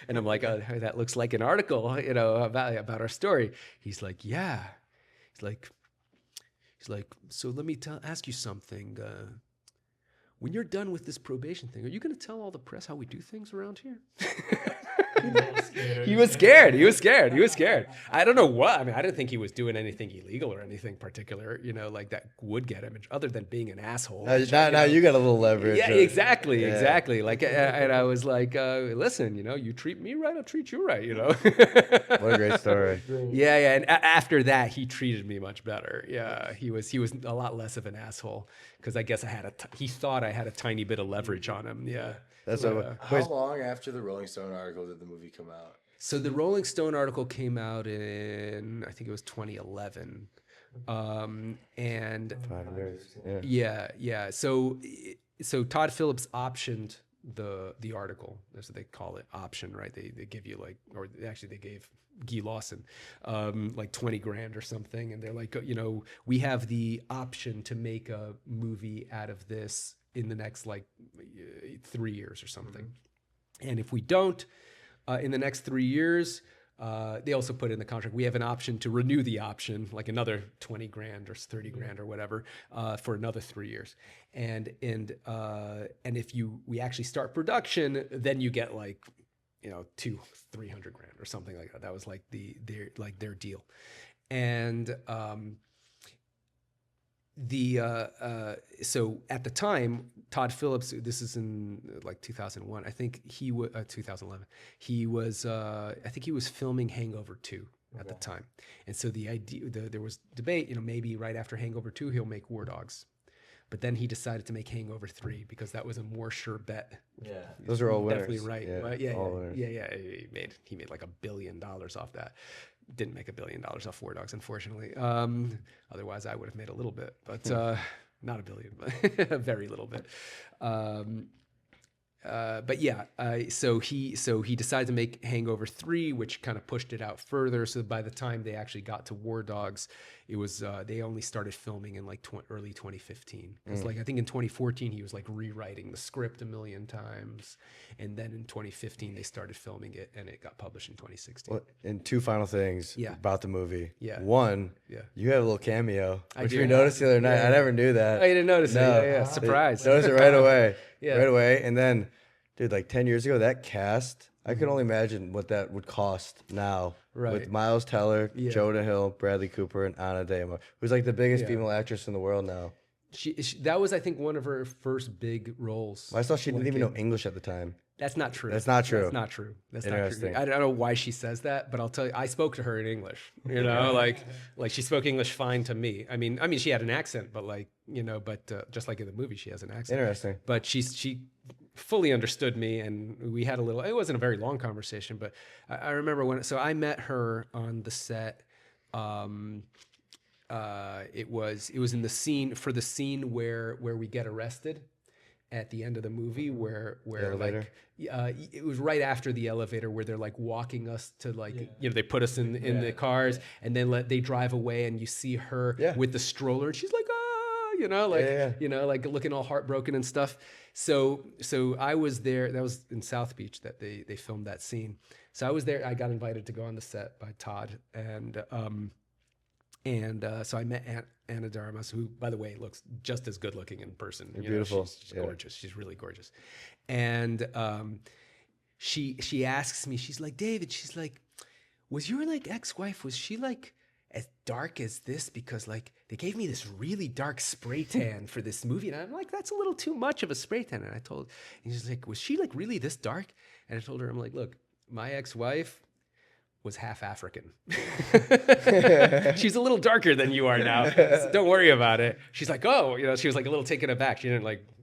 And I'm like, "Oh, that looks like an article, you know, about our story." He's like, "Yeah." He's like, "So let me ask you something. When you're done with this probation thing, are you going to tell all the press how we do things around here?" He was scared. I don't know what. I mean, I didn't think he was doing anything illegal or anything particular, you know, like that would get him, other than being an asshole. Now you got a little leverage. Yeah, exactly. Like, and I was like, listen, you know, you treat me right, I'll treat you right, you know. What a great story. Yeah. And after that, he treated me much better. Yeah, he was a lot less of an asshole because I guess he thought I had a tiny bit of leverage on him. Yeah. That's How long after the Rolling Stone article did the movie come out? So the Rolling Stone article came out in, I think it was 2011. And 5 years. yeah. So Todd Phillips optioned the article. That's what they call it, option, right? They give you like, or actually they gave Guy Lawson like 20 grand or something, and they're like, you know, we have the option to make a movie out of this in the next like 3 years or something. And if we don't, in the next 3 years, they also put in the contract, we have an option to renew the option, like another 20 grand or 30 grand or whatever, for another 3 years. And if we actually start production, then you get like, you know, 200-300 grand or something like that. That was like their deal. And so at the time, Todd Phillips, this is in like 2001, I think 2011, I think he was filming Hangover 2 at the time. And so the idea, there was debate, you know, maybe right after Hangover 2, he'll make War Dogs. But then he decided to make Hangover 3 because that was a more sure bet. Yeah, those are all winners. Definitely right. Yeah, winners. He made like $1 billion off that. Didn't make $1 billion off War Dogs, unfortunately. Otherwise, I would have made a little bit, but not $1 billion, but a very little bit. But yeah, so he decided to make Hangover 3, which kind of pushed it out further. So by the time they actually got to War Dogs, it was they only started filming in like early 2015. Because like I think in 2014 he was like rewriting the script a million times, and then in 2015 they started filming it, and it got published in 2016. Well, and two final things Yeah. about the movie. Yeah. One, Yeah. you have a little cameo, I which do. we noticed the other night. I never knew that. Oh, you didn't notice No. it? Yeah. Surprise. Noticed it right away. Yeah. Right away. And then, dude, like 10 years ago, that cast, I could only imagine what that would cost now. Right. With Miles Teller, Yeah. Jonah Hill, Bradley Cooper, and Anna de Armas, who's like the biggest Yeah. female actress in the world now. She that was, I think, one of her first big roles. I saw she didn't Like even in- know English at the time. That's not true. That's not true. That's not true. That's not true. Interesting. I don't know why she says that, but I'll tell you, I spoke to her in English. You know, like she spoke English fine to me. I mean, she had an accent, but like, you know, but just like in the movie, she has an accent. Interesting. But she fully understood me, and we had a little. It wasn't a very long conversation, but I remember so I met her on the set. It was in the scene where we get arrested. at the end of the movie where elevator? like it was right after the elevator where they're like walking us to like you know they put us in the cars and then they drive away and you see her with the stroller and she's like you know like you know like looking all heartbroken and stuff. So I was there. That was in South Beach that they filmed that scene. So I was there. I got invited to go on the set by Todd and so I met Anna de Armas, who, by the way, looks just as good looking in person. You know, beautiful. She's gorgeous. She's really gorgeous. And she asks me, she's like, David, she's like, was your like ex-wife, was she like as dark as this? Because like they gave me this really dark spray tan for this movie. And I'm like, that's a little too much of a spray tan. And she's like, was she like really this dark? And I told her, I'm like, look, my ex-wife was half African. She's a little darker than you are now. So don't worry about it. She's like, oh, you know, she was like a little taken aback.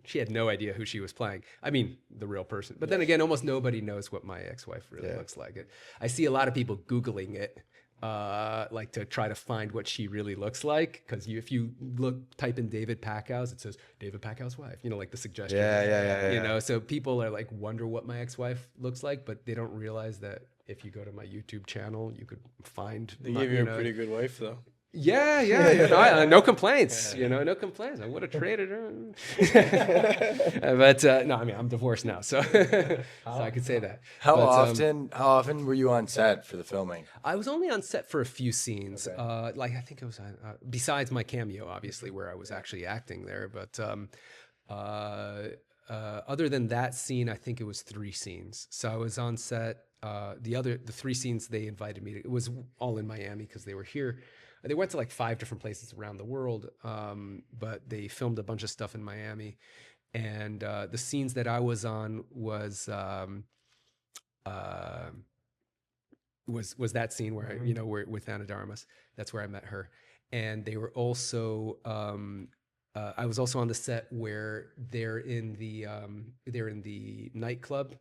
She had no idea who she was playing. I mean, the real person. But then again, almost nobody knows what my ex-wife really looks like. I see a lot of people Googling it, like to try to find what she really looks like. Because if you type in David Packouz, it says David Packouz's wife. You know, like the suggestion. Yeah. You know, so people are like wonder what my ex-wife looks like, but they don't realize that if you go to my YouTube channel, you could find. They gave you a pretty good wife, though. Yeah. You know, no complaints. You know, no complaints. I would have traded her. But no, I mean, I'm divorced now, so I could say that. How often were you on set for the filming? I was only on set for a few scenes. Like I think it was besides my cameo, obviously, where I was actually acting there. But other than that scene, I think it was 3 scenes. So I was on set. The 3 scenes they invited me to, it was all in Miami because they were here. They went to like 5 different places around the world, but they filmed a bunch of stuff in Miami. And the scenes that I was on was that scene where I, you know, where with Anna de Armas. That's where I met her. And they were also I was also on the set where they're in the nightclub.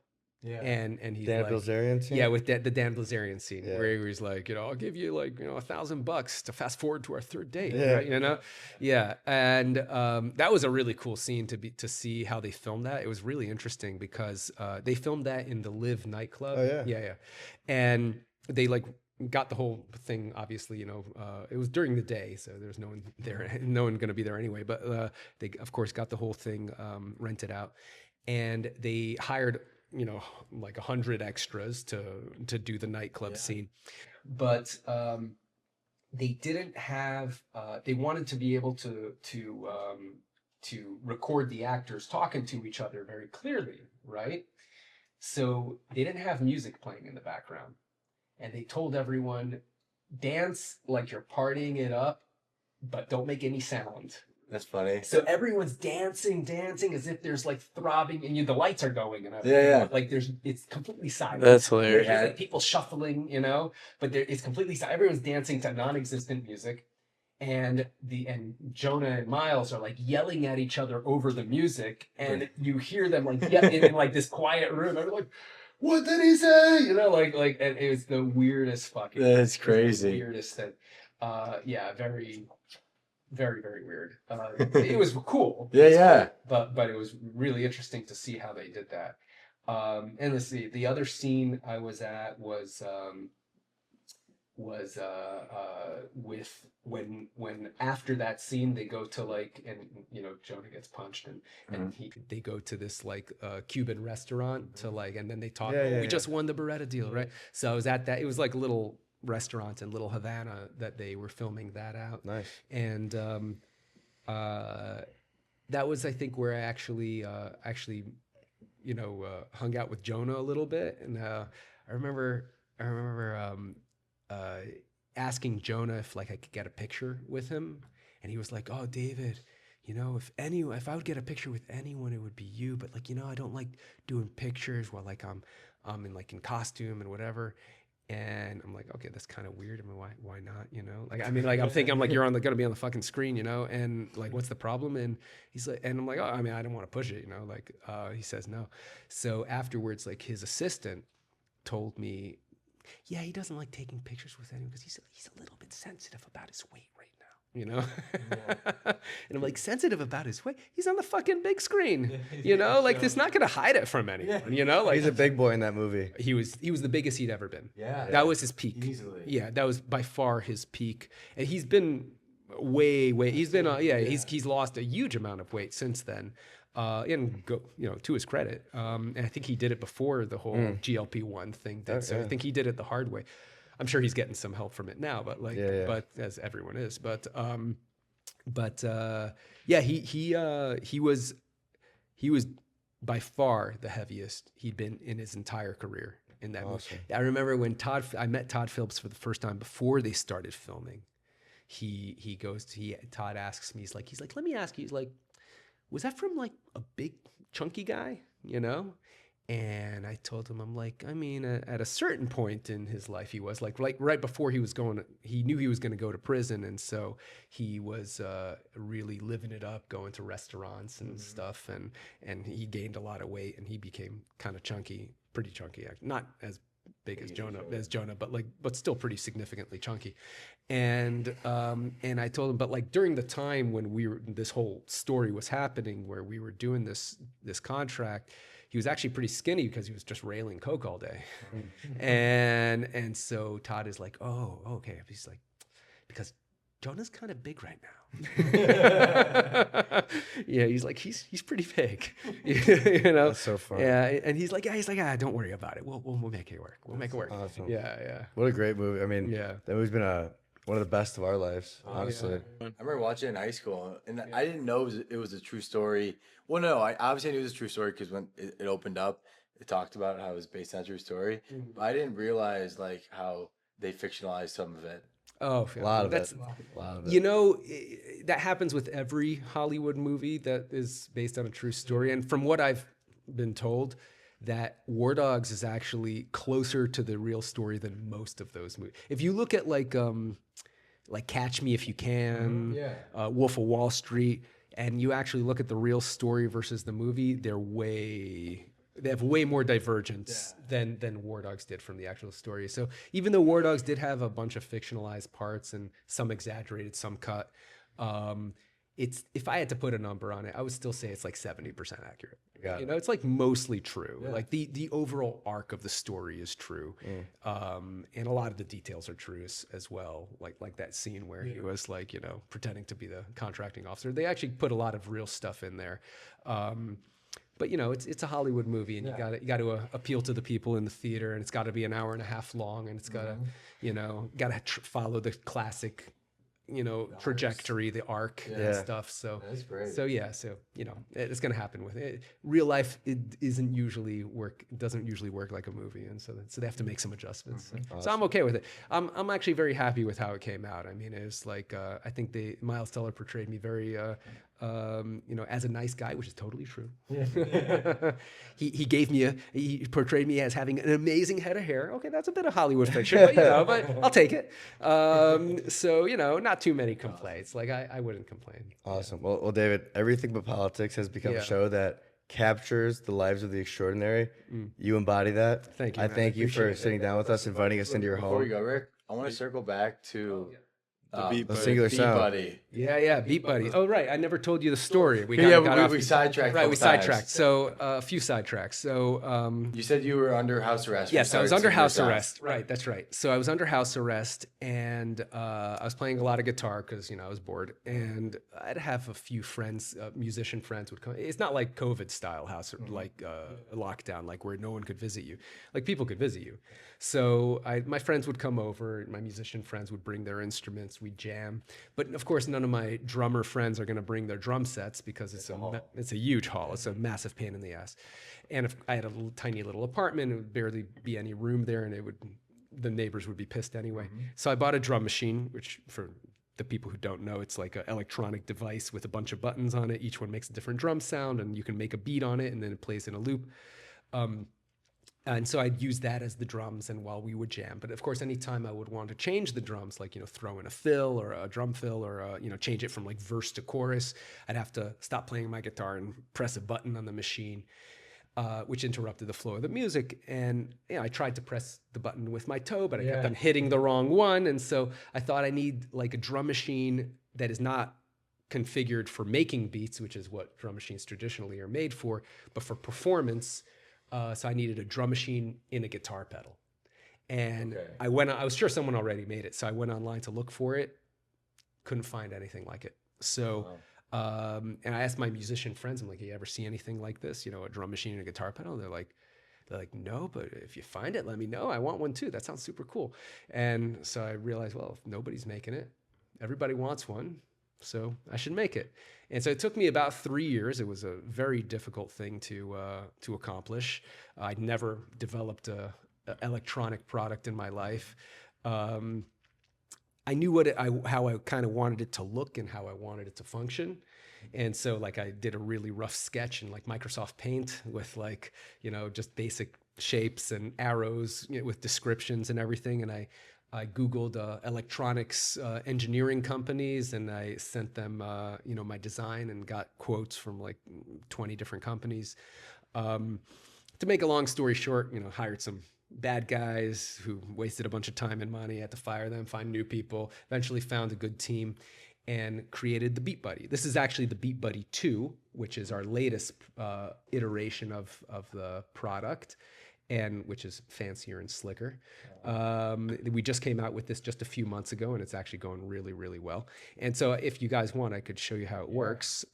Yeah. And he's Dan like, Bilzerian scene? Yeah, with the Dan Bilzerian scene where he's like, you know, I'll give you like, you know, $1,000 to fast forward to our 3rd date, right? You know? Yeah. And that was a really cool scene to see how they filmed that. It was really interesting because they filmed that in the Live nightclub. Oh, yeah. Yeah. And they like got the whole thing, obviously, you know, it was during the day, so there's no one there, no one going to be there anyway. But they, of course, got the whole thing rented out. And they hired, you know, like 100 extras to do the nightclub scene. But they didn't have, they wanted to be able to record the actors talking to each other very clearly, right? So they didn't have music playing in the background. And they told everyone, dance like you're partying it up, but don't make any sound. That's funny. So everyone's dancing as if there's like throbbing, and the lights are going, and like it's completely silent. That's hilarious. There's like people shuffling, you know, but it's completely silent. Everyone's dancing to non-existent music, and Jonah and Miles are like yelling at each other over the music, and you hear them like in like this quiet room. They're like, "What did he say?" You know, like, and it was the weirdest fucking. That's crazy. The weirdest thing. Yeah, very. Very, very weird. It was cool. Yeah. But it was really interesting to see how they did that. And let's see, the other scene I was at was with when after that scene they go to like, and you know, Jonah gets punched and they go to this like Cuban restaurant to like, and then they talk. We just won the Beretta deal, right? So I was at that. It was like a little restaurant in Little Havana that they were filming that out. Nice. And that was, I think, where I actually you know, hung out with Jonah a little bit. And I remember asking Jonah if like I could get a picture with him, and he was like, "Oh, David, you know, if I would get a picture with anyone, it would be you. But like, you know, I don't like doing pictures while like I'm in costume and whatever." And I'm like, okay, that's kind of weird. I mean, why not? You know, like, I mean, like, I'm thinking, I'm like, you're gonna be on the fucking screen, you know, and like, what's the problem? And he's like, and I'm like, oh, I mean, I don't want to push it, you know, like, he says no. So afterwards, like, his assistant told me, yeah, he doesn't like taking pictures with anyone because he's a little bit sensitive about his weight right now. you know? And I'm like, sensitive about his weight? He's on the fucking big screen, you know? Like, it's not gonna hide it from anyone, you know? Like, He's a big boy in that movie. he was the biggest he'd ever been. Yeah. That was his peak. Easily. Yeah, that was by far his peak. And he's been way, he's been, he's lost a huge amount of weight since then. And go, you know, to his credit. And I think he did it before the whole GLP-1 thing did. So I think he did it the hard way. I'm sure he's getting some help from it now, but like, but as everyone is, he was by far the heaviest he'd been in his entire career in that movie. I remember when I met Todd Phillips for the first time before they started filming. Todd asks me, he's like, let me ask you, he's like, was that from like a big chunky guy, you know? And I told him, I'm like, I mean, at a certain point in his life, he was like right before he knew he was going to go to prison. And so he was really living it up, going to restaurants and stuff. And he gained a lot of weight and he became kind of chunky, pretty chunky, not as big as Jonah, but still pretty significantly chunky. And I told him, but like during the time when this whole story was happening, where we were doing this contract, he was actually pretty skinny because he was just railing coke all day. And so Todd is like, oh, okay. He's like, because Jonah's kind of big right now. Yeah, he's like, he's pretty big. You know? That's so fun. Yeah, and he's like, don't worry about it. We'll make it work. We'll make it work. Awesome. Yeah. What a great movie. I mean, Yeah. that movie's been one of the best of our lives, honestly. I remember watching it in high school, and I didn't know it was a true story. Well, no, I obviously knew it was a true story because when it opened up, it talked about how it was based on a true story. But I didn't realize like how they fictionalized some of it. Oh, A lot of it. You know, that happens with every Hollywood movie that is based on a true story. And from what I've been told, that War Dogs is actually closer to the real story than most of those movies. If you look at like Catch Me If You Can, Wolf of Wall Street, and you actually look at the real story versus the movie, they have way more divergence than War Dogs did from the actual story. So even though War Dogs did have a bunch of fictionalized parts and some exaggerated, some cut, if I had to put a number on it, I would still say it's like 70% accurate. You know, it's like mostly true. Like the overall arc of the story is true, and a lot of the details are true as well. Like that scene where he was like, you know, pretending to be the contracting officer. They actually put a lot of real stuff in there. But you know, it's a Hollywood movie, and you got to appeal to the people in the theater, and it's got to be an hour and a half long, and it's got to, you know, follow the classic, you know, trajectory, the arc and stuff. So That's great. So you know, it's gonna happen with it. Real life, doesn't usually work like a movie, and so they have to make some adjustments. So I'm okay with it. I'm actually very happy with how it came out. I mean, it's like I think Miles Teller portrayed me very you know, as a nice guy, which is totally true. He portrayed me as having an amazing head of hair. Okay, that's a bit of Hollywood fiction, but you know, but I'll take it. So you know, not too many complaints. Like I wouldn't complain. Awesome. Well, David, Everything But Politics has become a show that captures the lives of the extraordinary. You embody that. Thank you, I man. thank I you for appreciate it. sitting down with us, inviting us into your Before we home. go, Rick, I want to circle back to The singular Beat sound. Buddy. Yeah, Beat Buddy. Oh, right. I never told you the story. We We sidetracked. Right, we both times. sidetracked. So a few sidetracks. So You said you were under house arrest. yes, I was under Started house singing your arrest. Right, that's right. So I was under house arrest, and I was playing a lot of guitar because you know I was bored, and I'd have a few friends, musician friends would come. It's not like COVID style house like lockdown, like where no one could visit you. Like people could visit you. So my friends would come over. My musician friends would bring their instruments. We'd jam. But of course, none of my drummer friends are going to bring their drum sets because it's a huge hall. It's a massive pain in the ass. And if I had a tiny little apartment, it would barely be any room there, and the neighbors would be pissed anyway. So I bought a drum machine, which for the people who don't know, it's like an electronic device with a bunch of buttons on it. Each one makes a different drum sound, and you can make a beat on it, and then it plays in a loop. And so I'd use that as the drums and while we would jam. But of course, anytime I would want to change the drums, like, you know, throw in a fill or a drum fill or, you know, change it from like verse to chorus, I'd have to stop playing my guitar and press a button on the machine, which interrupted the flow of the music. And you know, I tried to press the button with my toe, but I kept on hitting the wrong one. And so I thought I need like a drum machine that is not configured for making beats, which is what drum machines traditionally are made for, but for performance. So I needed a drum machine in a guitar pedal. And I was sure someone already made it. So I went online to look for it. Couldn't find anything like it. So, and I asked my musician friends, I'm like, you ever see anything like this? You know, a drum machine and a guitar pedal? They're like, no, but if you find it, let me know. I want one too. That sounds super cool. And so I realized, well, if nobody's making it, everybody wants one, so I should make it. And so it took me about 3 years. It was a very difficult thing to accomplish. I'd never developed a electronic product in my life. I knew how I kind of wanted it to look and how I wanted it to function. And so like I did a really rough sketch in like Microsoft Paint with like, you know, just basic shapes and arrows, you know, with descriptions and everything. And I Googled electronics engineering companies, and I sent them, you know, my design and got quotes from like 20 different companies. To make a long story short, you know, hired some bad guys who wasted a bunch of time and money, had to fire them, find new people, eventually found a good team and created the Beat Buddy. This is actually the Beat Buddy 2, which is our latest iteration of the product, and which is fancier and slicker. We just came out with this just a few months ago, and it's actually going really, really well. And so if you guys want, I could show you how it works.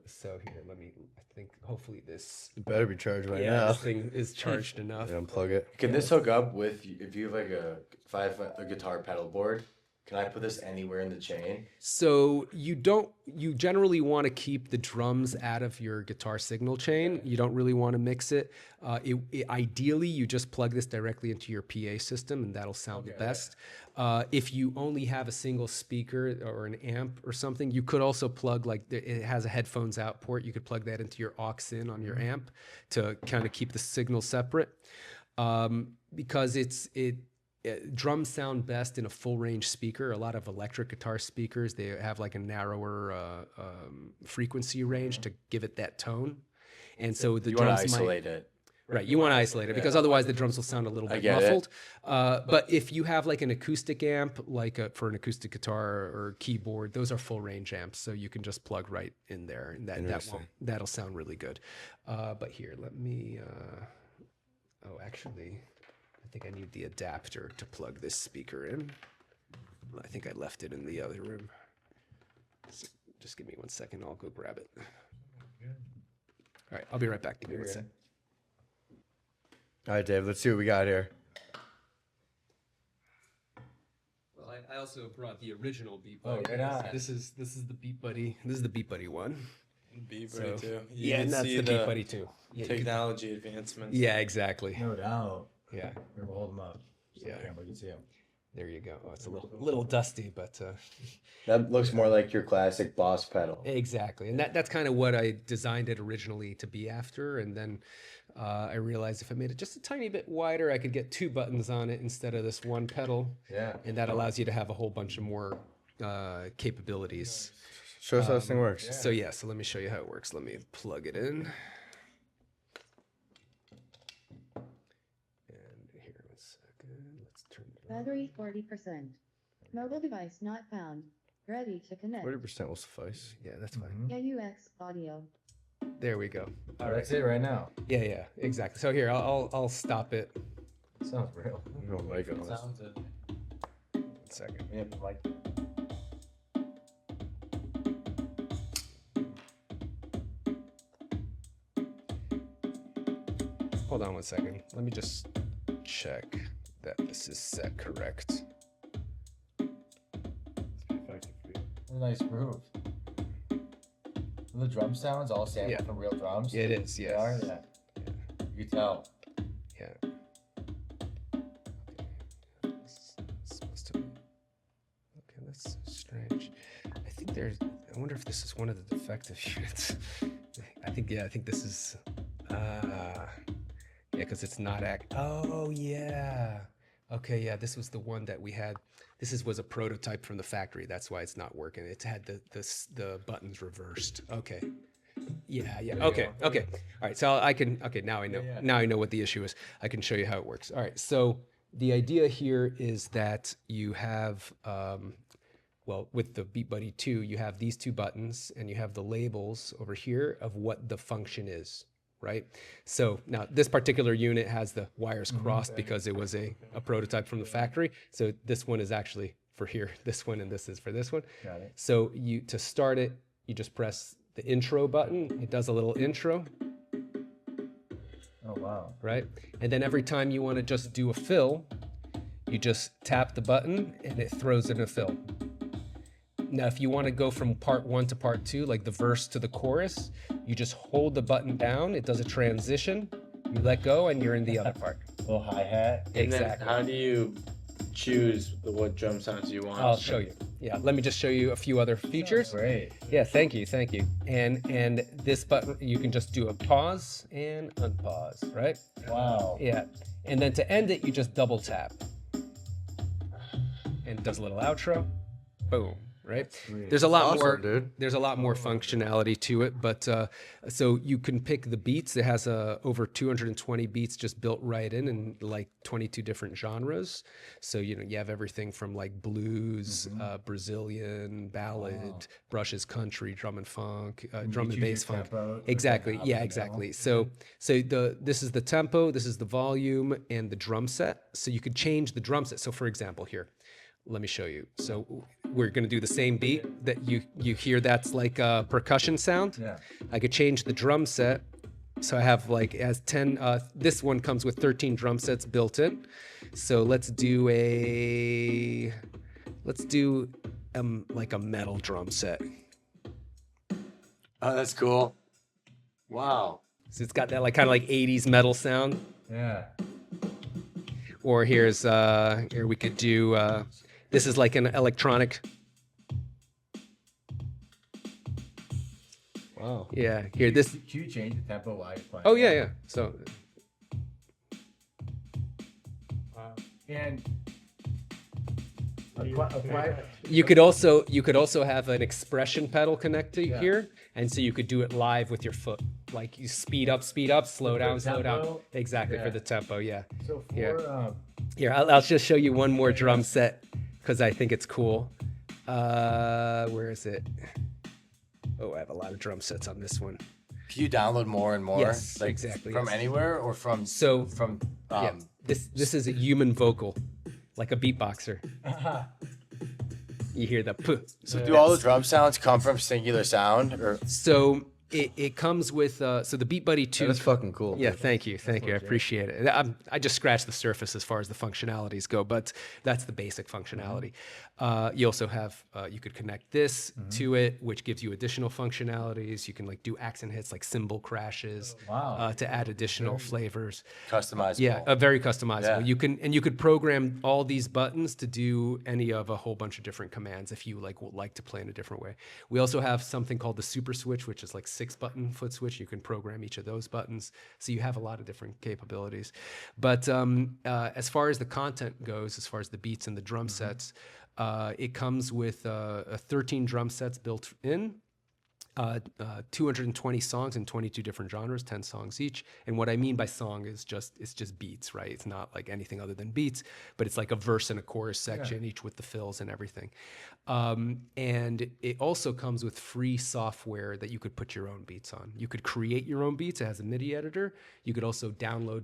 So here, I think hopefully this... It better be charged right yeah, now. this thing is charged enough. Unplug it. Can this hook up with, if you have like a guitar pedal board? Can I put this anywhere in the chain? So you generally want to keep the drums out of your guitar signal chain. You don't really want to mix it. Ideally, you just plug this directly into your PA system, and that'll sound the best. If you only have a single speaker or an amp or something, you could also plug, like it has a headphones out port. You could plug that into your aux in on your amp to kind of keep the signal separate. Because drums sound best in a full range speaker. A lot of electric guitar speakers, they have like a narrower frequency range to give it that tone. And so the You drums want to isolate it. Right, you want to isolate it because otherwise the drums will sound a little bit muffled. But if you have like an acoustic amp, like for an acoustic guitar or keyboard, those are full range amps, so you can just plug right in there, and that'll sound really good. But here, let me. Actually, I think I need the adapter to plug this speaker in. I think I left it in the other room. So just give me 1 second. I'll go grab it. All right, I'll be right back. Give me 1 second. All right, Dave, let's see what we got here. Well, I also brought the original Beat Oh, Buddy. right on. This is the Beat Buddy. This is the Beat Buddy 1. Beat So- Buddy too. Yeah, and that's the Beat Buddy 2. Yeah, Technology advancements. yeah, exactly. No doubt. Yeah, We're gonna hold them up. So Yeah. the camera can see them. there you go. Oh, it's a little dusty, but That looks more like your classic Boss pedal. exactly. And that's kind of what I designed it originally to be after. And then I realized if I made it just a tiny bit wider, I could get 2 buttons on it instead of this one pedal. Yeah. And that allows you to have a whole bunch of more capabilities. Show us how this thing works. So let me show you how it works. Let me plug it in. And here, 1 second. Let's turn it on. Battery 40%. Mobile device not found. Ready to connect. 40% will suffice. Yeah, that's fine. AUX audio. There we go. All right, that's it right now. Yeah, exactly. So here, I'll stop it. Sounds real. No mic on this. 1 second. Yeah, mic. Hold on 1 second. Let me just check that this is set correct. Nice groove. The drum sounds all sampled Yeah. from real drums. It is, They yes. are? Yeah. You can tell. Yeah. Okay. This is supposed to. Okay, that's strange. I wonder if this is one of the defective units. I think this is. Yeah, because it's not Oh, yeah. Okay, yeah, this was the one that we had. Was a prototype from the factory. That's why it's not working. It had the buttons reversed. Okay. Yeah. Okay. All right. So now I know. Now I know what the issue is. I can show you how it works. All right. So the idea here is that you have Well, with the Beat Buddy 2, you have these two buttons and you have the labels over here of what the function is, right? So now this particular unit has the wires crossed because it was a prototype from the factory. So this one is actually for here, this one, and this is for this one. Got it. So to start it, you just press the intro button. It does a little intro, Oh wow. right? And then every time you want to just do a fill, you just tap the button and it throws in a fill. Now, if you want to go from part 1 to part 2, like the verse to the chorus, you just hold the button down. It does a transition. You let go, and you're in the other part. Little hi-hat. And Exactly. then how do you choose what drum sounds you want? I'll show you. Yeah, let me just show you a few other features. Great. Yeah, thank you. And this button, you can just do a pause and unpause, right? Wow. Yeah, and then to end it, you just double tap. And it does a little outro. Boom. Right? There's a lot Awesome, more, dude. There's a lot more functionality to it, but so you can pick the beats. It has over 220 beats just built right in like 22 different genres. So you have everything from like blues, Brazilian, ballad, brushes, country, drum and funk, drum and bass funk. Exactly. Yeah, exactly. So this is the tempo, this is the volume, and the drum set. So you could change the drum set. So for example, here. Let me show you. So we're going to do the same beat that you hear. That's like a percussion sound. Yeah. I could change the drum set. So I have like as 10. This one comes with 13 drum sets built in. So let's do like a metal drum set. Oh, that's cool. Wow. So it's got that like kind of like 80s metal sound. Yeah. Or here we could do. This is like an electronic. Wow. Yeah, here this. Can you change the tempo while you're playing? Oh yeah. So And you could also have an expression pedal connected here, and so you could do it live with your foot. Like you speed up, slow down, slow down. tempo? Exactly for Yeah. the tempo. Yeah. so for Yeah. Here, I'll just show you one more drum set because I think it's cool. Where is it? Oh, I have a lot of drum sets on this one. Can you download more and more? Yes, like exactly, From yes. anywhere or from So from yeah, this is a human vocal, like a beatboxer. You hear the puh. So do all the drum sounds come from singular sound or So it comes with so the Beat Buddy 2. That's fucking cool. Yeah, thank you. I appreciate it. I just scratched the surface as far as the functionalities go, but that's the basic functionality. You also have you could connect this to it, which gives you additional functionalities. You can like do accent hits like cymbal crashes to add additional flavors. customizable? Yeah, very customizable. Yeah. You could program all these buttons to do any of a whole bunch of different commands if you would like to play in a different way. We also have something called the super switch, which is like 6-button foot switch. You can program each of those buttons, so you have a lot of different capabilities. But as far as the content goes, as far as the beats and the drum sets, it comes with 13 drum sets built in. 220 songs in 22 different genres, 10 songs each. And what I mean by song is it's just beats, right? It's not like anything other than beats, but it's like a verse and a chorus section, each with the fills and everything. And it also comes with free software that you could put your own beats on. You could create your own beats. It has a MIDI editor. You could also download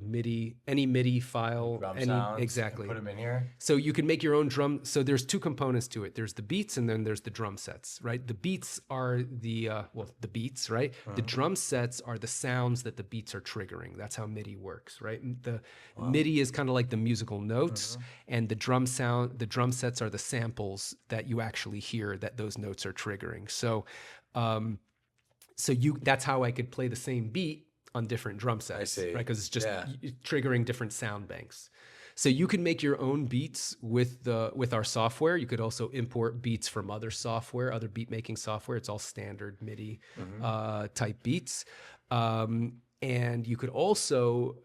any MIDI file. Drum sounds. Exactly. And put them in here. So you can make your own drum. So there's two components to it. There's the beats and then there's the drum sets, right? The beats are the beats, right? The drum sets are the sounds that the beats are triggering. That's how MIDI works, right? The MIDI is kind of like the musical notes, and the drum sets are the samples that you actually hear that those notes are triggering. So, that's how I could play the same beat on different drum sets, I see. right? Because it's just Yeah. triggering different sound banks. So you can make your own beats with our software. You could also import beats from other software, other beat making software. It's all standard MIDI type beats. And you could also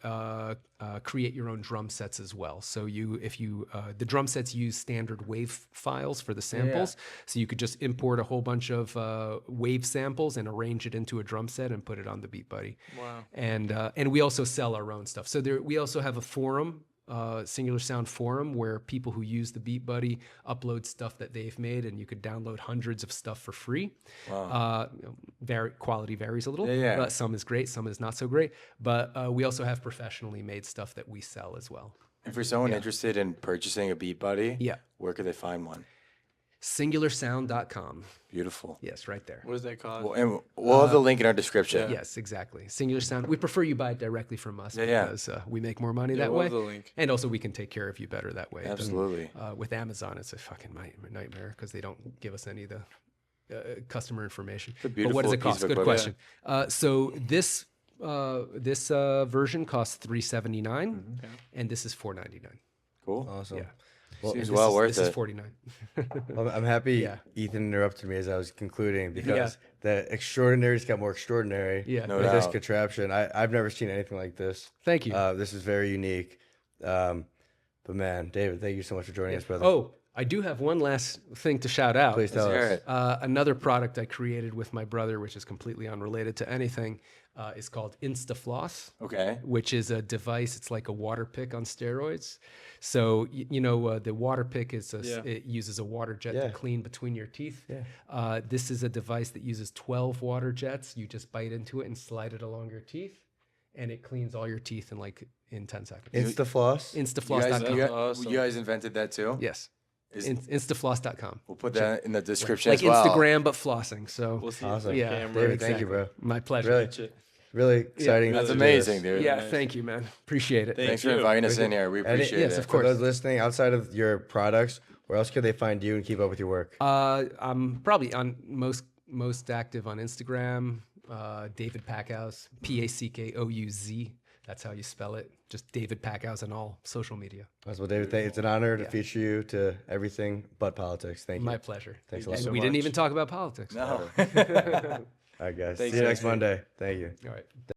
create your own drum sets as well. So the drum sets use standard wave files for the samples. So you could just import a whole bunch of wave samples and arrange it into a drum set and put it on the Beat Buddy. Wow. And we also sell our own stuff. So we also have a forum Singular Sound forum where people who use the Beat Buddy upload stuff that they've made, and you could download hundreds of stuff for free. Wow. Quality varies a little. Yeah. Some is great, some is not so great. But we also have professionally made stuff that we sell as well. And for someone interested in purchasing a Beat Buddy, Yeah. where could they find one? SingularSound.com. Beautiful. Yes, right there. What does that cost? Well, and we'll have the link in our description. Yes, exactly. Singular Sound. We prefer you buy it directly from us Yeah. because we make more money Yeah, that we'll way. have the link. And also we can take care of you better that way. than, Absolutely. with Amazon, it's a fucking nightmare because they don't give us any of the customer information. a But what does it beautiful piece cost? of Good equipment. question. So this version costs $379, and this is $499. Cool. Awesome. Yeah. Seems And well this worth is, This it. is $49. Well, I'm happy Yeah. Ethan interrupted me as I was concluding because the extraordinary just got more extraordinary Yeah. No with this doubt. contraption. I've never seen anything like this. Thank you. This is very unique. But man, David, thank you so much for joining us, brother. Oh, I do have one last thing to shout out. Please tell Let's hear us. it. Another product I created with my brother, which is completely unrelated to anything, is called InstaFloss, Okay. which is a device. It's like a water pick on steroids. So the water pick is it uses a water jet Yeah. to clean between your teeth. Yeah. This is a device that uses 12 water jets. You just bite into it and slide it along your teeth, and it cleans all your teeth in 10 seconds. InstaFloss. You guys, Instafloss.com. awesome. you guys invented that too? Yes. Is- Instafloss.com. We'll put that in the description Like as well. Instagram, but flossing. So We'll see Awesome. the Yeah. camera. David, thank you, bro. my pleasure. Really, really exciting. That's to do amazing, this. dude. Yeah, thank you, man. Appreciate it. Thanks for you. inviting us in here. We appreciate yes, it. of For course. those listening, outside of your products, where else could they find you and keep up with your work? I'm probably on most active on Instagram. David Packouz, Packouz. That's how you spell it. Just David Packouz on all social media. Well, David, it's an honor to Yeah. feature you to everything but politics. Thank you. My pleasure. Thanks a lot. And so we didn't much. even talk about politics. No. All right, guys. Thanks, See you next Anthony. Monday. Thank you. All right.